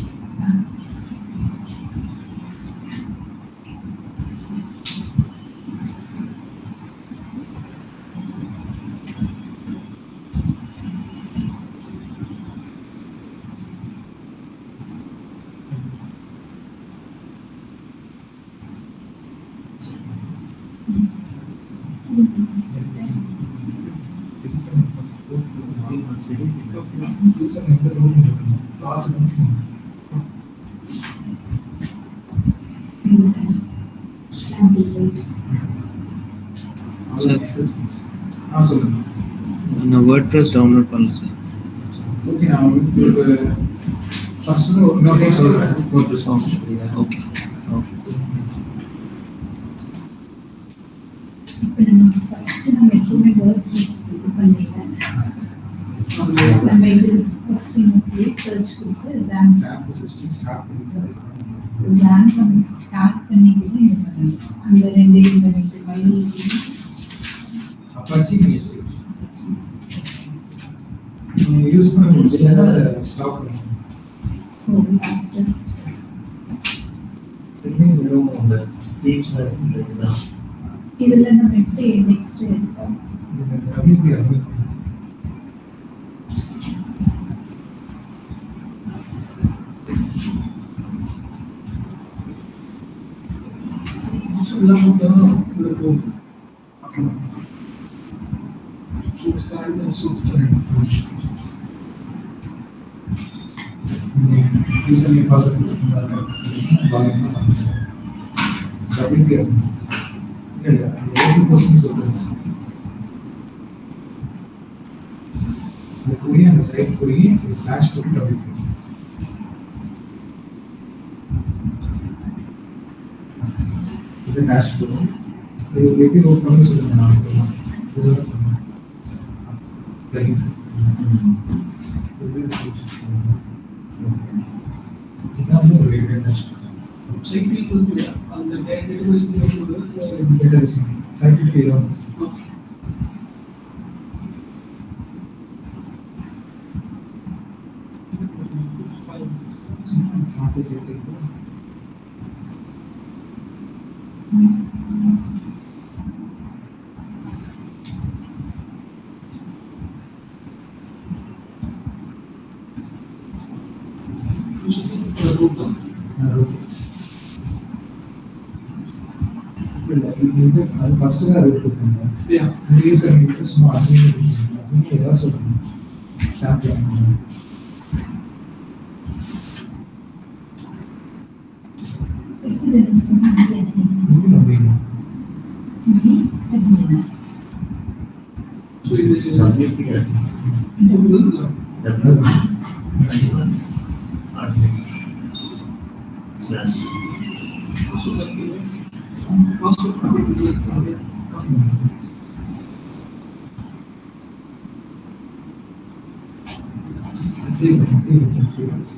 Speaker 1: சொல்லுங்க.
Speaker 4: நான் வேர்ட்பிரஸ் டவுன்லோட் பண்ணல சார்.
Speaker 1: ஓகே, நான் உங்களுக்கு ஃபர்ஸ்ட் இன்னொரு டைம் சொல்றேன். WordPress
Speaker 4: okay.
Speaker 3: இப்போ நம்ம ஃபர்ஸ்ட் நம்ம எப்பவுமே வேர்ட்பிரஸ் இது பண்ணிடலாம். நம்ம இது ஃபர்ஸ்ட் நம்ம சர்ச் கொடுத்து எக்ஸாம்ஸ்
Speaker 1: ஸ்டார்ட் பண்ணிட்டு
Speaker 3: நம்ம ஸ்டார்ட் பண்ணிக்கிட்டு இது பண்ணணும். அந்த ரெண்டையும் பண்ணிட்டு மயில்
Speaker 1: அப்பாச்சி MySQL யூஸ் பண்ண முடியலன்னா ஸ்டாப் பண்ணுங்க.
Speaker 3: ஓ மாஸ்டர்ஸ்
Speaker 2: திரும்பி வெறும் அந்த தீம்ஸ்ல இருக்குதான்.
Speaker 3: இதுல நம்ம எப்படி next
Speaker 1: WP recently passed WP the Korean and the side Korean slash put WP. இது டேஷ் போடும். இது எப்படி ரோட் பண்ணி சொல்லுங்க நான் இதுதான் பண்ணுவேன். ப்ளகின்ஸ் இதான் வந்து ஒரு ரேடியோ டேஷ் சைக்கிள் அந்த டேட்டாபேஸ் டேட்டாபேஸ் சைக்கிள் இதான் சாம்பிள் சைக்கிள் அது ஃபர்ஸ்ட் தான் ரூட் கொடுத்தாங்க. இந்த யூசர் நீங்க சும்மா நீங்க ஏதாவது சொல்லுங்க சாம்பிள்
Speaker 2: So இது WP slash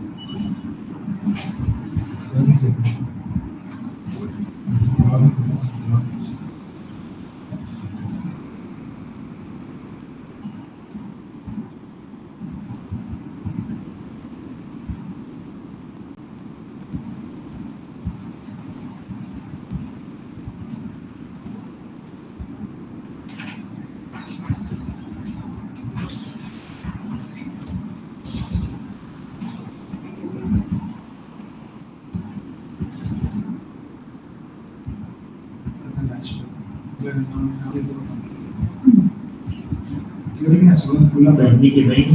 Speaker 2: இன்னைக்கு மெயின்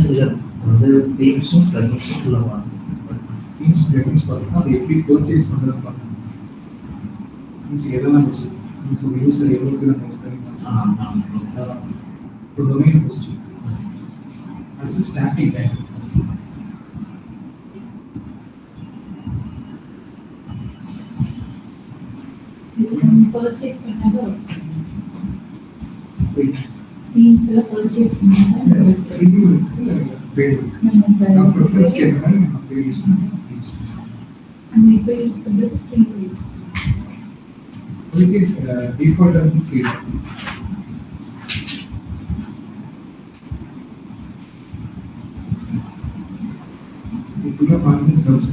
Speaker 2: வந்து தீம்ஸும் ப்ளகின்ஸும் ஃபுல்லாக மாற்றணும்.
Speaker 1: தீம்ஸ் ப்ளகின்ஸ் பார்த்தா அது எப்படி பர்ச்சேஸ் பண்ணுறது பார்க்கணும். மீன்ஸ் எதெல்லாம் மீன்ஸ் ஒரு யூசர் எவ்வளோக்கு நம்ம ஒரு டொமைன் ஹோஸ்டிங் அடுத்து ஸ்டாட்டிக் டைம்
Speaker 3: பர்ச்சேஸ் பண்ணாத தீம்ஸ் எல்லாம் பர்ச்சேஸ் பண்ணாத
Speaker 1: ரிவ்யூ இருக்கு பேட் இருக்கு நம்ம ப்ரிஃபரன்ஸ் கேட்ட மாதிரி நம்ம பேட் யூஸ் பண்ணுவோம்.
Speaker 3: அந்த இப்போ யூஸ் பண்ணுறது ஃப்ரீ யூஸ்
Speaker 1: அதுக்கு டிஃபால்ட்டாக ஃப்ரீ ஃபுல்லாக பார்க்கிங் சர்வீஸ்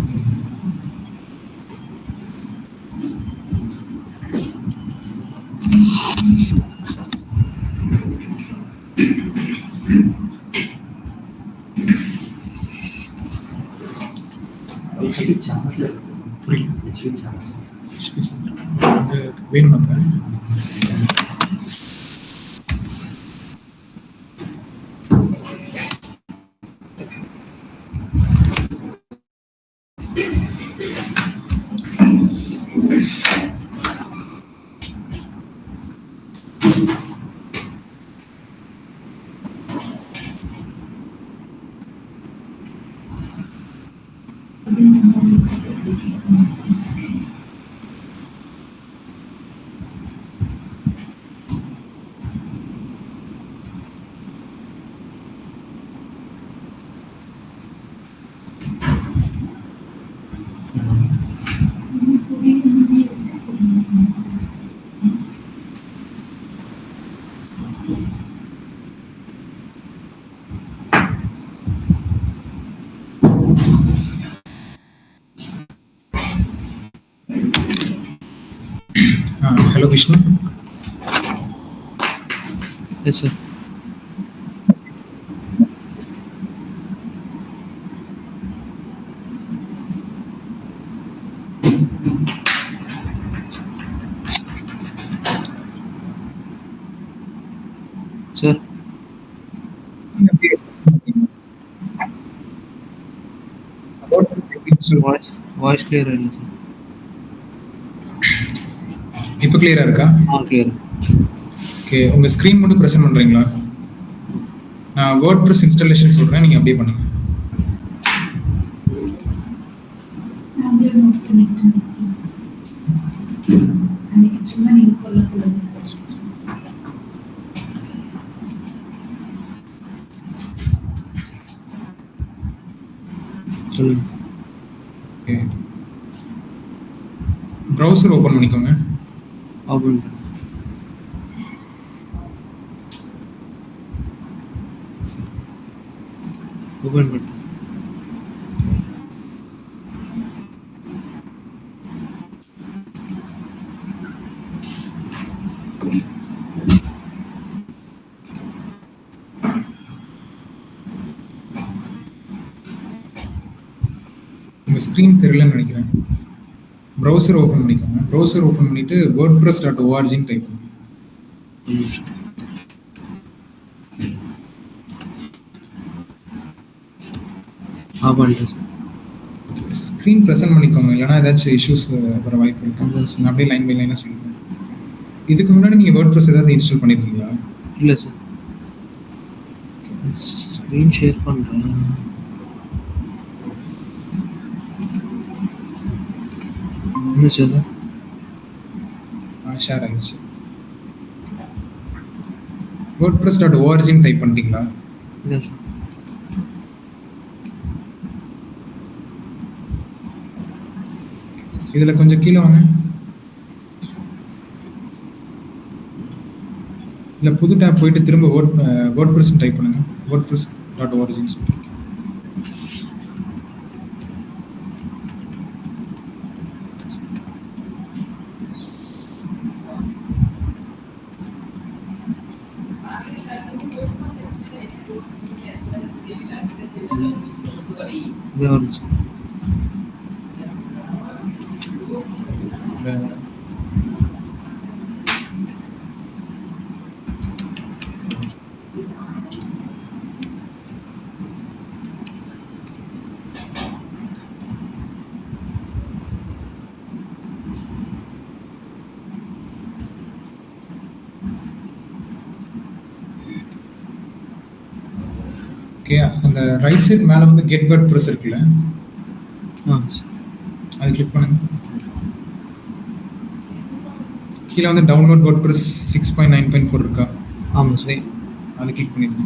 Speaker 1: வேணுமாங்க hello Vishnu.
Speaker 4: Yes sir. Sir voice கிளியரா இல்லை சார்.
Speaker 1: இப்போ கிளியரா இருக்கா?
Speaker 4: கிளியர்.
Speaker 1: ஓகே, உங்க ஸ்க்ரீன் மட்டும் ப்ரெசென்ட் பண்றீங்களா? நான் வேர்ட்பிரஸ் இன்ஸ்டாலேஷன் சொல்றேன், நீங்க அப்படியே பண்ணுங்க.
Speaker 3: அப்படியே நோட் பண்ணிட்டு அன்னைக்கு சும்மா நீங்க சொல்லுங்க.
Speaker 4: சொல்லுங்க.
Speaker 1: ஓகே, ப்ரௌசர் ஓபன் பண்ணிக்கோங்க.
Speaker 4: ஓபன் பண்ணு.
Speaker 1: உங்க ஸ்க்ரீன் தெரியலன்னு நினைக்கிறேன். ப்ரௌசர் ஓபன் பண்ணிக்கோங்க. ப்ரௌசர் ஓபன் பண்ணிட்டு wordpress.org டைப் பண்ணுங்க. ஸ்க்ரீன் ப்ரெசென்ட் பண்ணிக்கோங்க, இல்லைனா ஏதாச்சும் இஷ்யூஸ் வர வாய்ப்பு இருக்கு. நான் அப்படியே லைன் பை லைனாக சொல்லுவேன். இதுக்கு முன்னாடி நீங்கள் வேர்ட்பிரஸ் ஏதாவது இன்ஸ்டால் பண்ணியிருக்கீங்களா?
Speaker 4: இல்லை சார். ஸ்க்ரீன் ஷேர் பண்ணுறேன். என்ன சார்?
Speaker 1: ஷேர் ஆகிடுச்சு. wordpress.org டைப் பண்ணிட்டீங்களா?
Speaker 4: இல்லை சார்.
Speaker 1: இதில் கொஞ்சம் கீழே வாங்க. இல்லை, புது டேப் போயிட்டு திரும்ப wordpress டைப் பண்ணுங்க. wordpress.org சொல்லி.
Speaker 4: இதான் வந்துச்சு.
Speaker 1: ஓகே, அந்த ரைட் சைட் மேலே வந்து கெட் வேர்ட்பிரஸ் இருக்குல்ல, அது கிளிக் பண்ணுங்க. கீழே வந்து டவுன்லோட் வேர்ட்பிரஸ் 6.9.4 இருக்கா?
Speaker 4: ஆமாம் சார்.
Speaker 1: அதை கிளிக் பண்ணிடுங்க.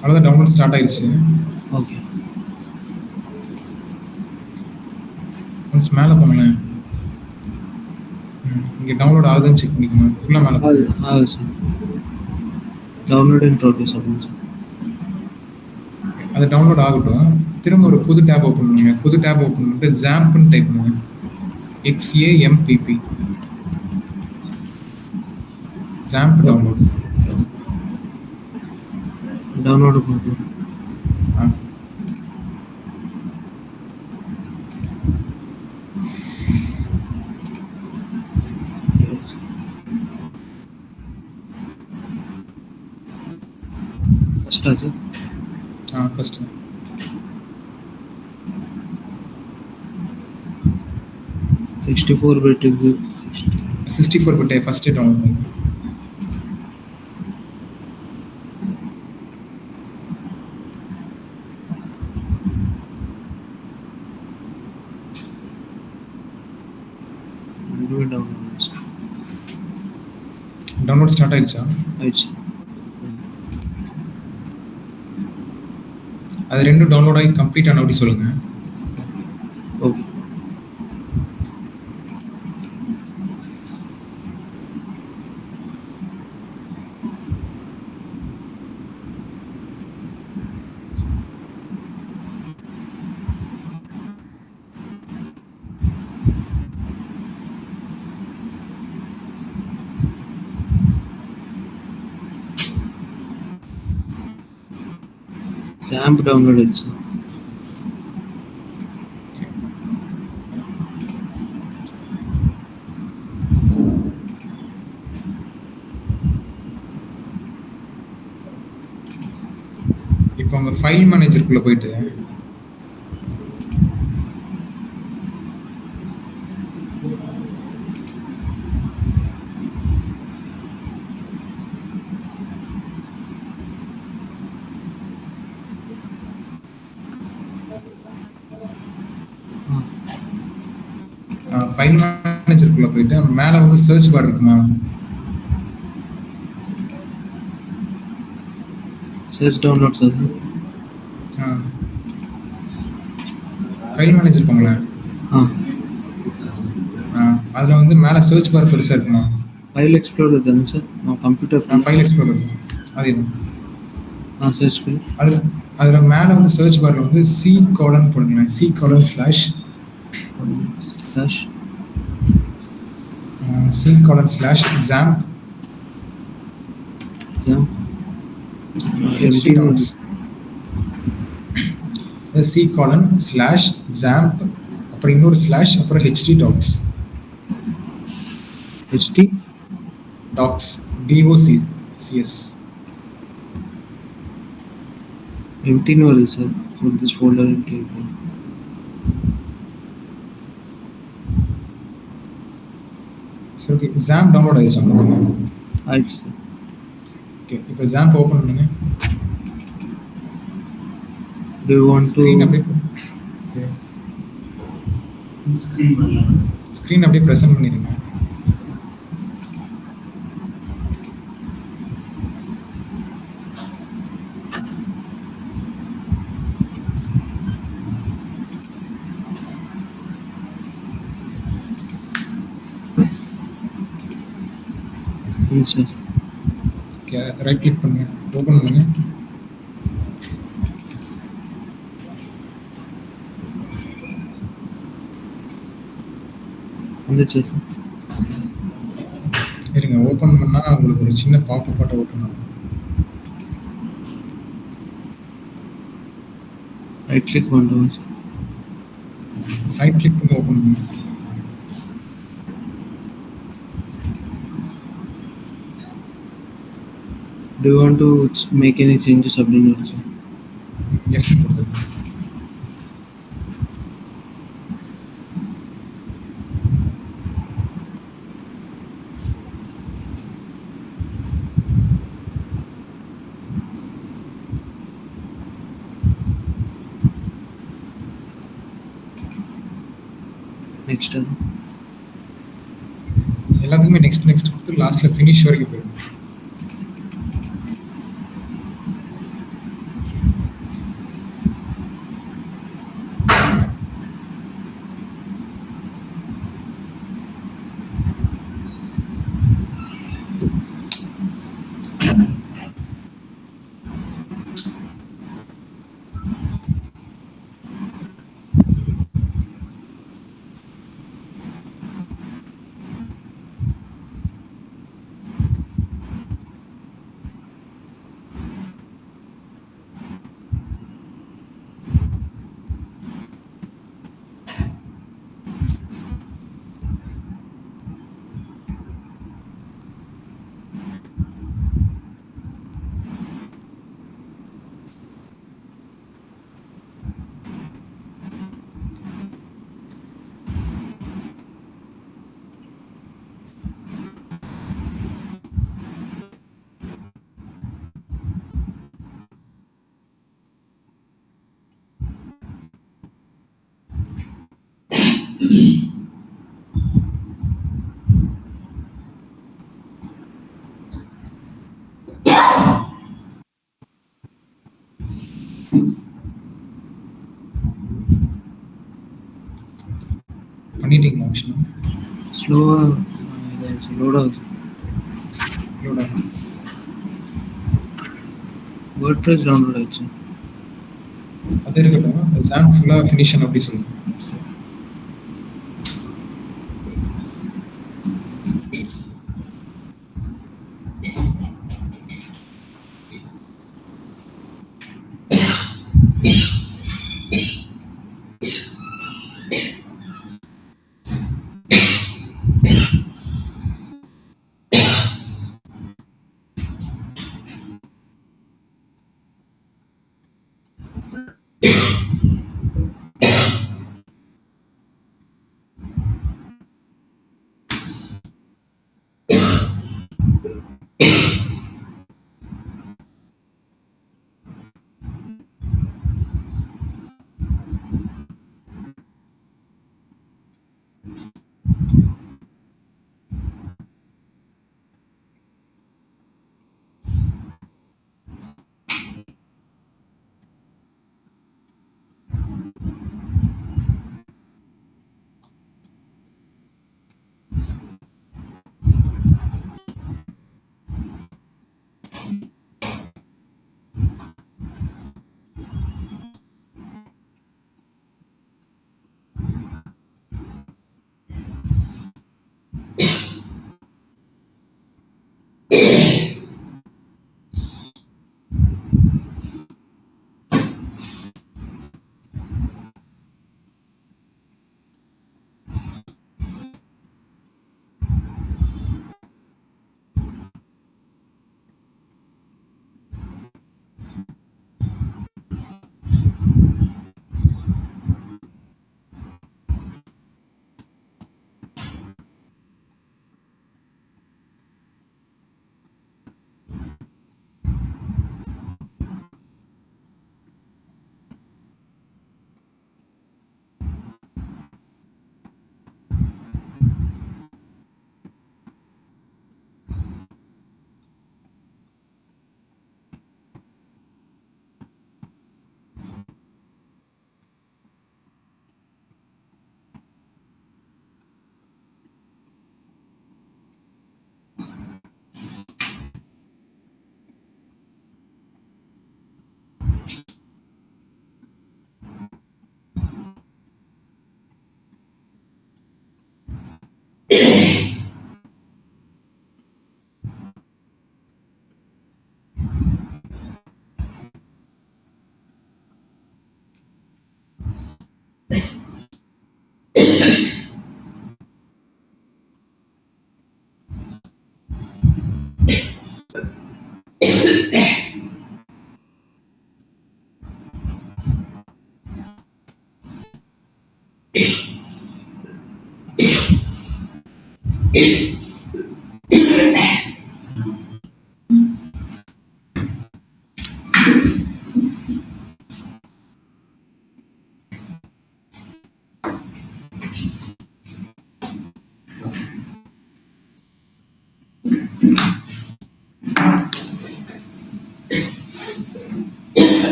Speaker 1: அவ்வளோதான், டவுன்லோட் ஸ்டார்ட் ஆயிடுச்சு.
Speaker 4: ஓகே,
Speaker 1: ஒன்ஸ் மேலே போங்களேன். இங்கே டவுன்லோட் ஆகுதுன்னு செக் பண்ணிக்கோங்க. ஃபுல்லாக மேலே
Speaker 4: ஆகுது சார். டவுன்லோட் இன் ப்ரோக்ரஸ் அப்படின்னு சார்.
Speaker 1: அது டவுன்லோட் ஆகட்டும். திரும்ப ஒரு புது டேப் ஓப்பன் பண்ணுங்க. புது டேப் ஓப்பன் பண்ணிட்டு ஜாம்ப்னு டைப் பண்ணுங்க. XAMPP. ஜாம்ப் டவுன்லோட்.
Speaker 4: டவுன்லோடு பண்ணுறோம். ஃபஸ்ட்டா சார்?
Speaker 1: ஃபஸ்ட்டு
Speaker 4: 64 பிட்டுக்கு
Speaker 1: 64 பிட்டை ஃபஸ்ட்டு டவுன்லோட் பண்ணுங்க. டவுன்லோட் ஸ்டார்ட் ஆயிடுச்சா?
Speaker 4: ஆயிடுச்சு.
Speaker 1: அது ரெண்டும் டவுன்லோட் ஆகி கம்ப்ளீட் ஆன அப்படி சொல்லுங்க.
Speaker 4: ஓகே, சாம்ப் டவுன்லோட் ஆச்சு.
Speaker 1: இப்போ உங்க ஃபைல் மேனேஜருக்குள்ள போயிட்டு ஃபைல் மேனேஜருக்குள்ள போயிட்டு மேல வந்து சர்ச் பார் இருக்குமா?
Speaker 4: சர்ச் டவுன்லோட்ஸ் அது.
Speaker 1: ஃபைல் மேனேஜர் போங்களேன். அதுல வந்து மேல சர்ச் பார் பெருசா இருக்குமா?
Speaker 4: ஃபைல் எக்ஸ்ப்ளோரர் தானே சார்? நான் கம்ப்யூட்டர்
Speaker 1: ஃபைல் எக்ஸ்ப்ளோரர் அது
Speaker 4: சர்ச் பண்ணி
Speaker 1: அதுல மேல வந்து சர்ச் பார்ல வந்து C கோலன் போடுங்களேன். C:// C:// htdocs C:// அப்புறம் இன்னொரு ஸ்லாஷ் அப்புறம் htdocs docs DOCS
Speaker 4: empty வருது sir. for this folder empty.
Speaker 1: சரி ஓகே. XAMPP டவுன்லோட் ஆயிடுச்சு உங்களுக்கு?
Speaker 4: ஆயிடுச்சு சார்.
Speaker 1: ஓகே. இப்போ XAMPP ஓப்பன் பண்ணுங்க.
Speaker 4: do you want to
Speaker 1: screen அப்படியே ஸ்க்ரீன் அப்படியே ப்ரெசென்ட் பண்ணிடுங்க. ஓகே. ரைட் கிளிக் பண்ணுங்க. ஓப்பன் பண்ணுங்க.
Speaker 4: வந்துச்சு சார்.
Speaker 1: இருங்க. ஓப்பன் பண்ணா உங்களுக்கு ஒரு சின்ன பாப்பப் பாட்ட ஓப்பன் ஆகும்.
Speaker 4: ரைட் கிளிக் பண்ணுவோம் சார்.
Speaker 1: ரைட் கிளிக் பண்ணி ஓப்பன் பண்ணுங்க.
Speaker 4: do you want to make any changes அப்படின்னு வருது சார்.
Speaker 1: எஸ் கொடுத்துருங்க.
Speaker 4: நெக்ஸ்ட் அது
Speaker 1: எல்லாத்துக்குமே நெக்ஸ்ட் கொடுத்து லாஸ்ட்ல ஃபினிஷ் வரைக்கும் போயிடும். பண்ணிட்டீங்களா விஷ்ணு?
Speaker 4: ஸ்லோவாக இதாகிடுச்சு. லோட் ஆகுது.
Speaker 1: லோட் ஆகும்.
Speaker 4: வேர்ட்ப்ரெஸ் டவுன்லோட் ஆயிடுச்சு.
Speaker 1: அது இருக்கட்டும். XAMPP ஃபுல்லாக ஃபினிஷன் அப்படி சொல்லுங்க.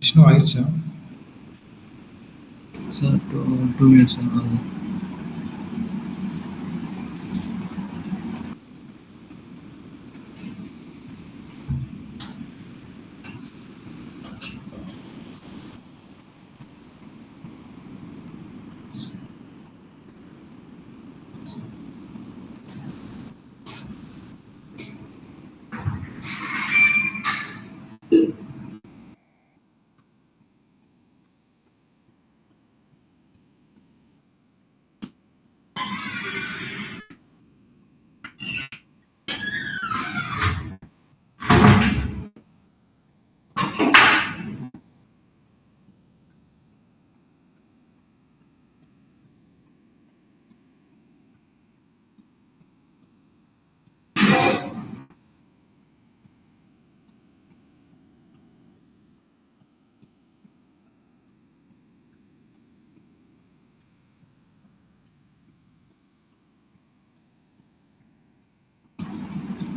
Speaker 1: விஷ்ணு ஆயிடுச்சா?
Speaker 4: சார் 2 minutes ஆகுது.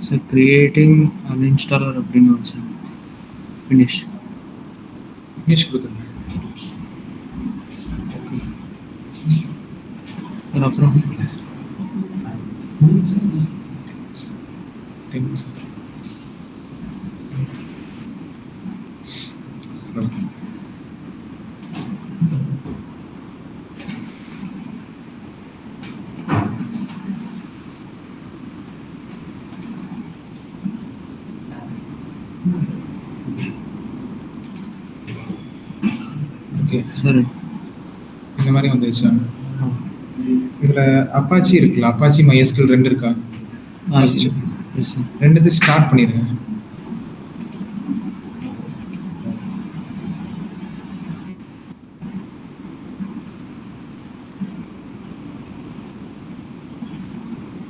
Speaker 4: சார் கிரியேட்டிங் அன்இன்ஸ்டாலர் அப்படின்னு வரும் சார். ஃபினிஷ்
Speaker 1: ஃபினிஷ் கொடுத்துருங்க.
Speaker 4: Okay sir. அப்புறம்
Speaker 1: 10 minutes. ஓகே
Speaker 4: சார்
Speaker 1: இந்த மாதிரி வந்துருச்சா? இதில் அப்பாச்சி இருக்குல்ல, அப்பாச்சி MySQL 2 இருக்கா?
Speaker 4: Yes sir.
Speaker 1: ரெண்டுத்தையும் ஸ்டார்ட் பண்ணிடுங்க.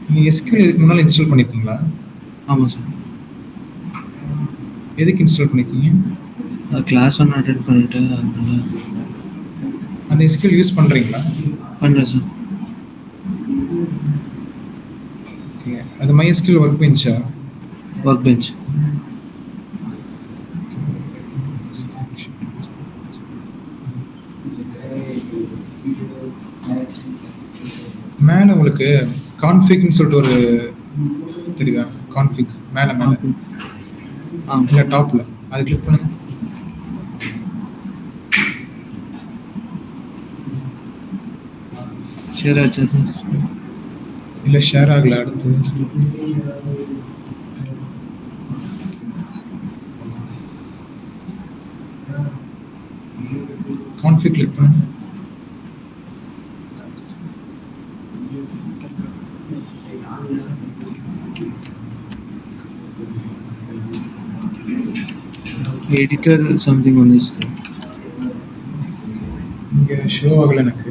Speaker 1: நீங்கள் SQL இதுக்கு முன்னால் இன்ஸ்டால் பண்ணியிருக்கீங்களா?
Speaker 4: ஆமாம் சார்.
Speaker 1: எதுக்கு இன்ஸ்டால் பண்ணியிருக்கீங்க?
Speaker 4: கிளாஸ் 1 அட்டென்ட் பண்ணிவிட்டு அதனால
Speaker 1: அந்த SQL யூஸ் பண்ணுறீங்களா?
Speaker 4: பண்ணுறேன் சார்.
Speaker 1: ஓகே, அது MySQL ஒர்க் பெஞ்சா?
Speaker 4: Work bench.
Speaker 1: மேலே உங்களுக்கு கான்ஃபிக்னு சொல்லிட்டு ஒரு தெரியுதா? கான்ஃபிக் மேலே மேலே இல்லை டாப்பில், அது கிளிக் பண்ணுங்க.
Speaker 4: ஷேர் ஆச்சா சார்?
Speaker 1: இல்லை ஷேர் ஆகலை. அடுத்து கான்ஃபிக் கிளிக் பண்ணுங்க.
Speaker 4: எடிட்டர் சம்திங் வந்துச்சு சார்.
Speaker 1: இங்கே ஷோ ஆகலை எனக்கு.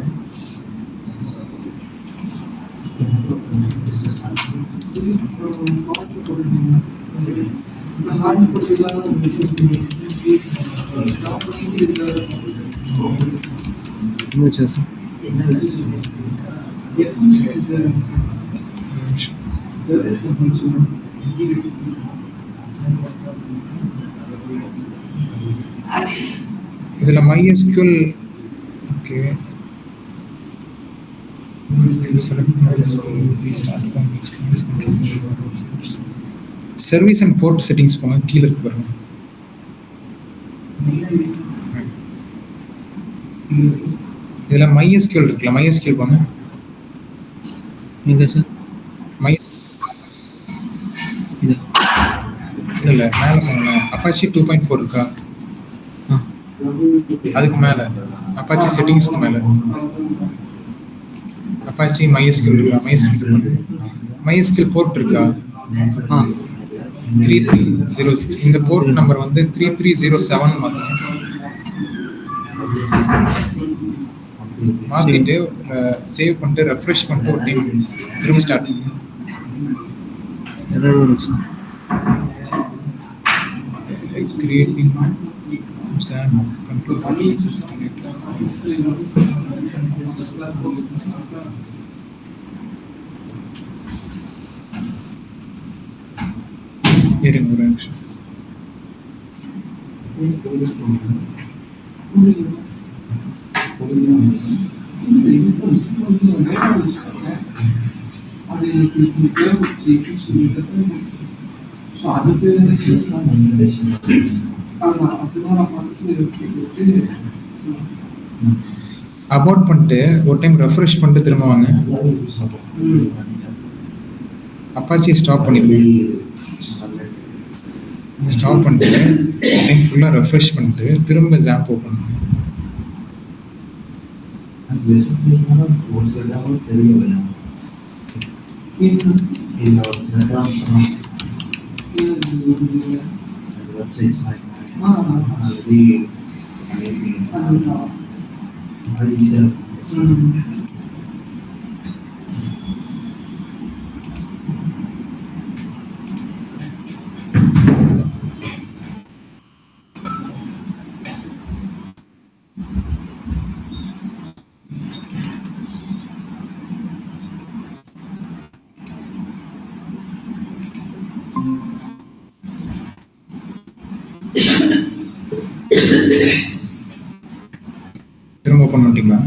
Speaker 4: வந்துச்சா சார்?
Speaker 1: இதில் MySQL okay MySQL select MySQL restart from experience control service and port settings போங்க, கீழே இருக்கு பாருங்க. இதுல MySQL இருக்குல்ல, MySQL போங்க.
Speaker 4: எங்க சார்? இது
Speaker 1: இல்ல மேல போங்க. அப்பாச்சி 2.4 இருக்கா? அதுக்கு மேல அப்பாச்சி செட்டிங்ஸ்க்கு மேல அப்பாச்சி MySQL இருக்கா? MySQL போர்ட் இருக்கா? 3306. இந்த போர்ட் நம்பர் வந்து 3307 மாத்துங்க. மாத்திட்டு சேவ் பண்ணிட்டு ரெஃப்ரெஷ் பண்ணிட்டு ஒரு டைம் திரும்ப ஸ்டார்ட் பண்ணுங்க.
Speaker 4: எரர் வருது sir.
Speaker 1: Creating SAM control access data. இருங்க ஒரு நிமிஷம். அபோர்ட் பண்ணிட்டு ஒரு டைம் ரெஃப்ரெஷ் பண்ணிட்டு திரும்ப வாங்க. அப்பாச்சி ஸ்டாப் பண்ணிடுங்க. ஸ்டாப் பண்ணிட்டு டைம் ஃபுல்லாக ரெஃப்ரெஷ் பண்ணிட்டு திரும்ப ஜாம்ப் ஓப்பன் பண்ணுங்க. திரும்ப ஓப்பன் பண்ணிட்டீங்களா?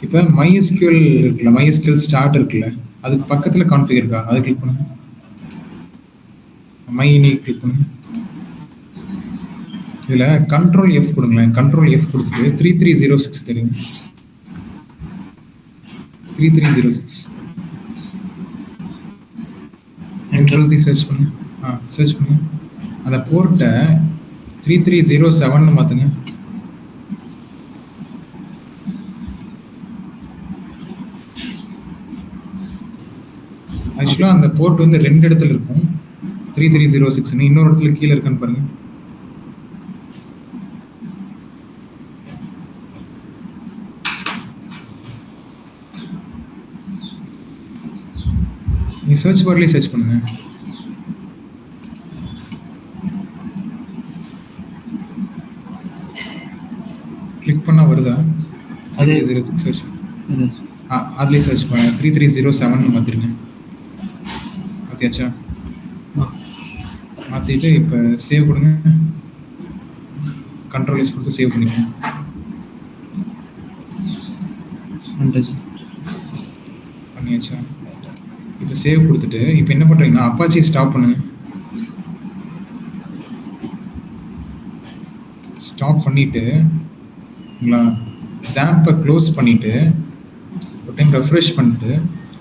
Speaker 1: இப்போ MySQL இருக்குல்ல, MySQL ஸ்டார்ட் இருக்குல்ல, அதுக்கு பக்கத்தில் கான்ஃபிகர் இருக்கா? அதை கிளிக் பண்ணுங்க. மைனி கிளிக் பண்ணுங்க. இதில் கண்ட்ரோல் F கொடுங்களேன். கண்ட்ரோல் F கொடுத்துட்டு 3306 தெரியுங்க. 3306 என்ட்ரல் சர்ச் பண்ணுங்க. சர்ச் பண்ணுங்க. அந்த போர்ட்டை 3307 மாற்றுங்க. ஆக்சுவலாக அந்த போர்ட் வந்து 2 இடத்துல இருக்கும். 3306 இன்னொரு இடத்துல கீழே இருக்குன்னு பாருங்க. நீ சர்ச் பார்லேயே சர்ச் பண்ணுங்க. கிளிக் பண்ணா வருதா?
Speaker 4: அதே
Speaker 1: 3306 சர்ச்.
Speaker 4: அது
Speaker 1: அதுலேயே சர்ச் பண்ணுங்க. 3307 மாற்றிருங்க. மாற்றியாச்சா? மாற்றிட்டு இப்போ சேவ் கொடுங்க. கண்ட்ரோல் எஸ் கொடுத்து சேவ் பண்ணிக்கோங்க. பண்ணியாச்சா? இப்போ சேவ் கொடுத்துட்டு இப்போ என்ன பண்ணுறீங்கன்னா அப்பாச்சி ஸ்டாப் பண்ணுங்க. ஸ்டாப் பண்ணிவிட்டு ஜாம்பை க்ளோஸ் பண்ணிவிட்டு ஒரு டைம் ரெஃப்ரெஷ் பண்ணிட்டு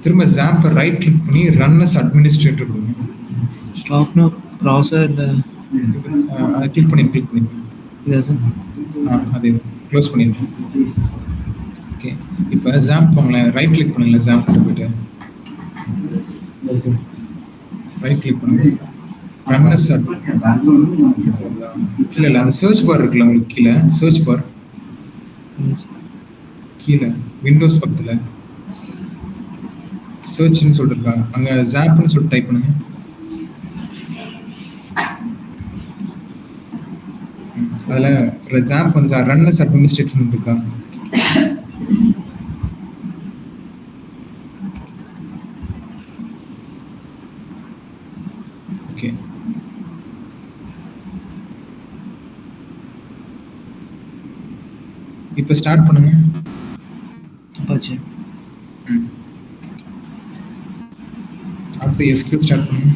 Speaker 1: திரும்ப ஜாம்பை ரைட் கிளிக் பண்ணி ரன் அஸ் அட்மினிஸ்ட்ரேட்டர் கொடுங்க.
Speaker 4: ஸ்டாப்னா க்ராஸாக இல்லை
Speaker 1: அதை கிளிக் பண்ணிடுங்க.
Speaker 4: இதா சார்?
Speaker 1: அது க்ளோஸ் பண்ணிடுங்க. ஓகே, இப்போ ஜாம்ப் போங்களேன். ரைட் கிளிக் பண்ணுங்களேன். ஜாம்ப் போயிட்டு ரைட் கிளிக் பண்ணுங்க. ரன் அஸ் இல்லை அந்த சர்ச் பார் இருக்குல்ல உங்களுக்கு கீழே, சர்ச் பார் கீழே விண்டோஸ் பக்கத்தில் சர்ச்னு சொல்லிருக்கா, அங்கே ஜாப்னு சொல்லிட்டு டைப் பண்ணுங்க. அதில் ஜாம்ப் வந்துட்டா ரன் அஸ் அட்மினிஸ்ட்ரேட்டர் இருக்கா? ஓகே, இப்போ ஸ்டார்ட் பண்ணுங்க.
Speaker 4: அப்பாச்சி
Speaker 1: அடுத்து SQL ஸ்டார்ட் பண்ணுங்க.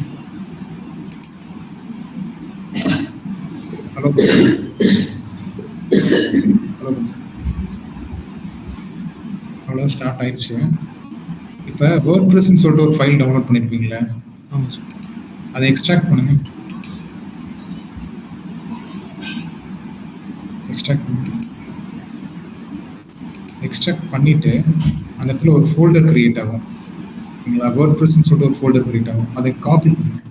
Speaker 1: அவ்வளோ ஸ்டார்ட் ஆயிடுச்சு. இப்போ வேர்ட் ப்ரெஸ்ன்னு சொல்லிட்டு ஒரு ஃபைல் டவுன்லோட் பண்ணியிருப்பீங்களா?
Speaker 4: ஆமாம் சார்.
Speaker 1: அதை எக்ஸ்ட்ராக்ட் பண்ணுங்க. எக்ஸ்ட்ராக்ட் பண்ணிட்டு அந்த இடத்துல ஒரு ஃபோல்டர் கிரியேட் ஆகும். ஓகேங்களா? வேர்ட் ப்ரெஸ்ன்னு சொல்லிட்டு ஒரு ஃபோல்டர் கிரியேட் ஆகும். அதை காப்பி பண்ணுங்க.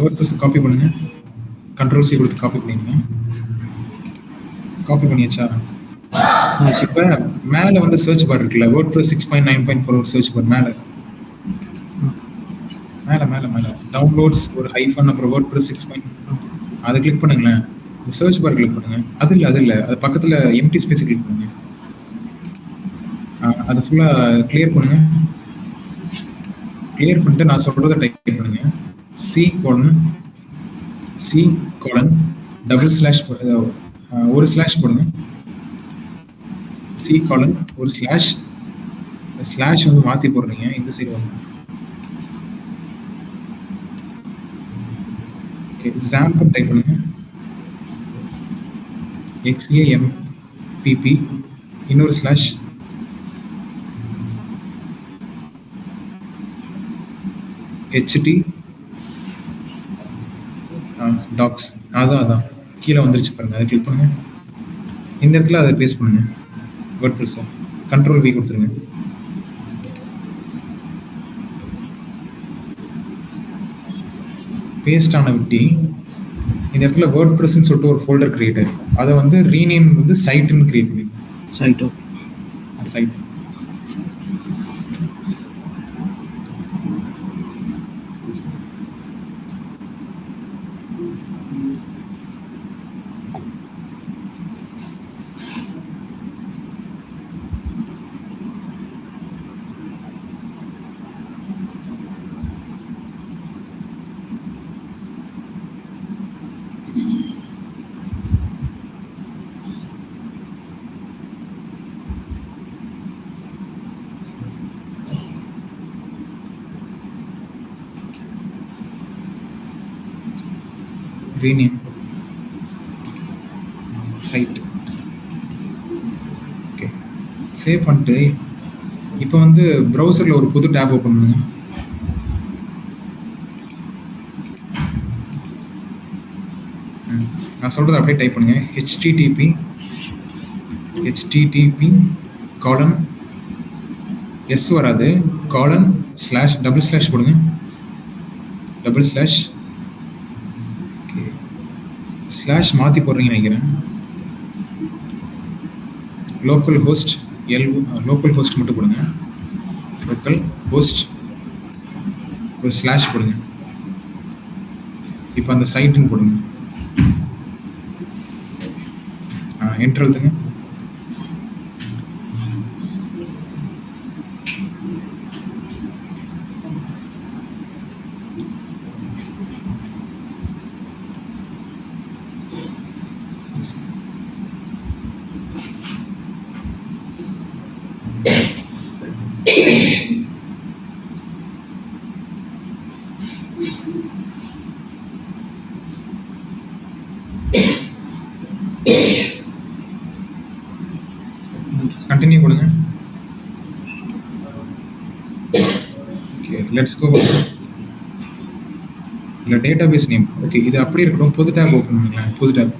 Speaker 1: வேர்ட் ப்ரெஸ் காப்பி பண்ணுங்க. கண்ட்ரோல் சி கொடுத்து காப்பி பண்ணிடுங்க. காப்பி பண்ணியாச்சா? இப்போ மேலே வந்து சர்ச் பார் இருக்குல்ல, வேர்ட் ப்ரெஸ் 6.9.4 ஒரு சர்ச் பார் மேலே மேலே மேலே மேலே டவுன்லோட்ஸ் ஒரு ஐஃபோன் அப்புறம் வேர்ட் ப்ரெஸ் 6. அதை கிளிக் பண்ணுங்களேன். சர்ச் பார் கிளிக் பண்ணுங்க. அது இல்லை அது பக்கத்தில் எம்டி ஸ்பேஸ் கிளிக் பண்ணுங்க. அதை ஃபுல்லாக கிளியர் பண்ணுங்க. கிளியர் பண்ணிட்டு நான் சொல்கிறத டைப் பண்ணுங்க. C colon டபுள் ஸ்லாஷ் ஒரு ஸ்லாஷ் போடுங்க. C colon ஒரு ஸ்லாஷ் வந்து மாற்றி போடுறீங்க. இந்த சைடு வந்து ஓகே. எக்ஸாம்பிள் டைப் பண்ணுங்க. XAMPP இன்னொரு ஸ்லாஷ் HT டாக்ஸ். அதான் கீழே வந்துருச்சு பாருங்க. அதை கிளிக் பண்ணுங்க. இந்த இடத்துல அதை பேஸ்ட் பண்ணுங்க. வேர்ட் ப்ரெஸ்ஸை கண்ட்ரோல் V கொடுத்துருங்க. பேஸ்ட் ஆன விட்டி இந்த இடத்துல வேர்ட் ப்ரெஸ்ன்னு சொல்லிட்டு ஒரு ஃபோல்டர் கிரியேட் ஆயிருக்கும். அதை வந்து ரீநேம் வந்து சைட்டுன்னு கிரியேட் பண்ணிருக்கோம். Site rename site. Okay, save பண்ணிட்டு இப்போ வந்து ப்ரௌசரில் ஒரு புது டேப் ஓப்பன் பண்ணுங்க. நான் சொல்கிறத அப்படியே டைப் பண்ணுங்க. http காலன் எஸ் வராது, காலன் ஸ்லாஷ் டபுள் ஸ்லாஷ் போடுங்க. டபுள் ஸ்லாஷ் ஸ்லாஷ் மாற்றி போடுறீங்கன்னு நினைக்கிறேன். லோக்கல் ஹோஸ்ட் மட்டும் போடுங்க. லோக்கல் ஹோஸ்ட் ஒரு ஸ்லாஷ் போடுங்க. இப்போ அந்த சைட்டுன்னு போடுங்க. என்டர் அழுத்துங்க. கண்டினியூ கொடுங்க. Okay, let's go. இல்லை டேட்டாபேஸ் நேம். ஓகே, இது அப்படியே இருக்கட்டும். புது டேப் ஓப்பன் பண்ணுங்களேன். புது டேப்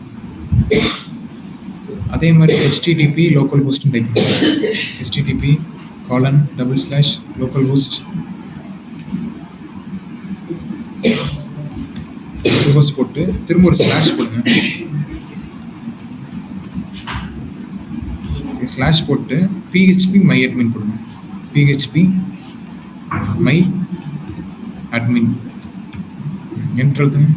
Speaker 1: அதே மாதிரி http லோக்கல் ஹோஸ்ட்னு டைப் பண்ணுங்க. http காலன் double slash local host host போட்டு திரும்ப ஒரு ஸ்லாஷ் போடுங்க. ஸ்லாஷ் போட்டு PHP my admin போடுங்க. PHP my admin என்டர் அழுத்துங்க.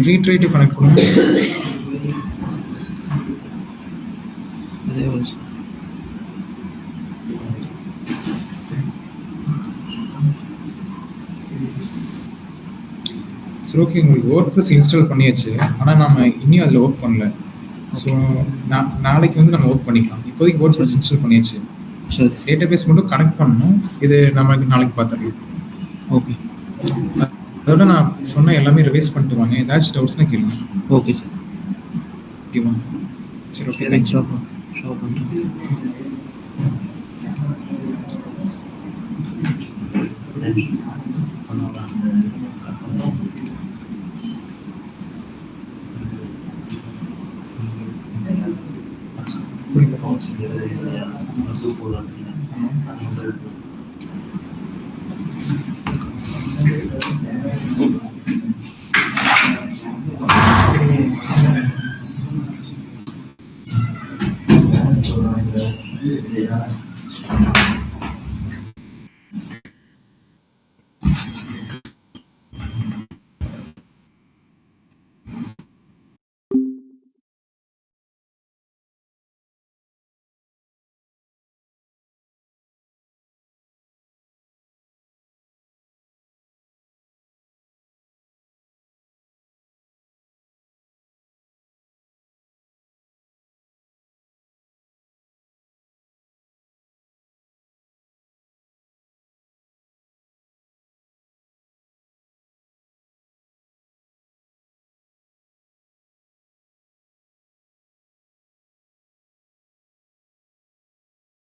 Speaker 1: retry to connect பண்ணுங்க.
Speaker 4: அதே வருது.
Speaker 1: சரி ஓகே, உங்களுக்கு WordPress இன்ஸ்டால் பண்ணியாச்சு. ஆனால் நம்ம இன்னும் அதில் ஒர்க் பண்ணல. ஸோ நாளைக்கு வந்து நம்ம ஒர்க் பண்ணிக்கலாம். இப்போதைக்கு WordPress இன்ஸ்டால் பண்ணியாச்சு.
Speaker 4: சரி.
Speaker 1: டேட்டாபேஸ் மட்டும் கனெக்ட் பண்ணணும். இது நம்ம நாளைக்கு பார்த்துடலாம்.
Speaker 4: ஓகே.
Speaker 1: அதோட நான் சொன்ன எல்லாமே ரிவைஸ் பண்ணிட்டு வாங்க. ஏதாச்சும் டவுட்ஸ்னா கேளுங்க.
Speaker 4: Okay sir.
Speaker 1: ஓகேவா? சரி ஓகே,
Speaker 4: எனக்கு
Speaker 1: தேங்க்யூ.
Speaker 4: ஷோ பண்ணுறேன்.
Speaker 2: Yeah.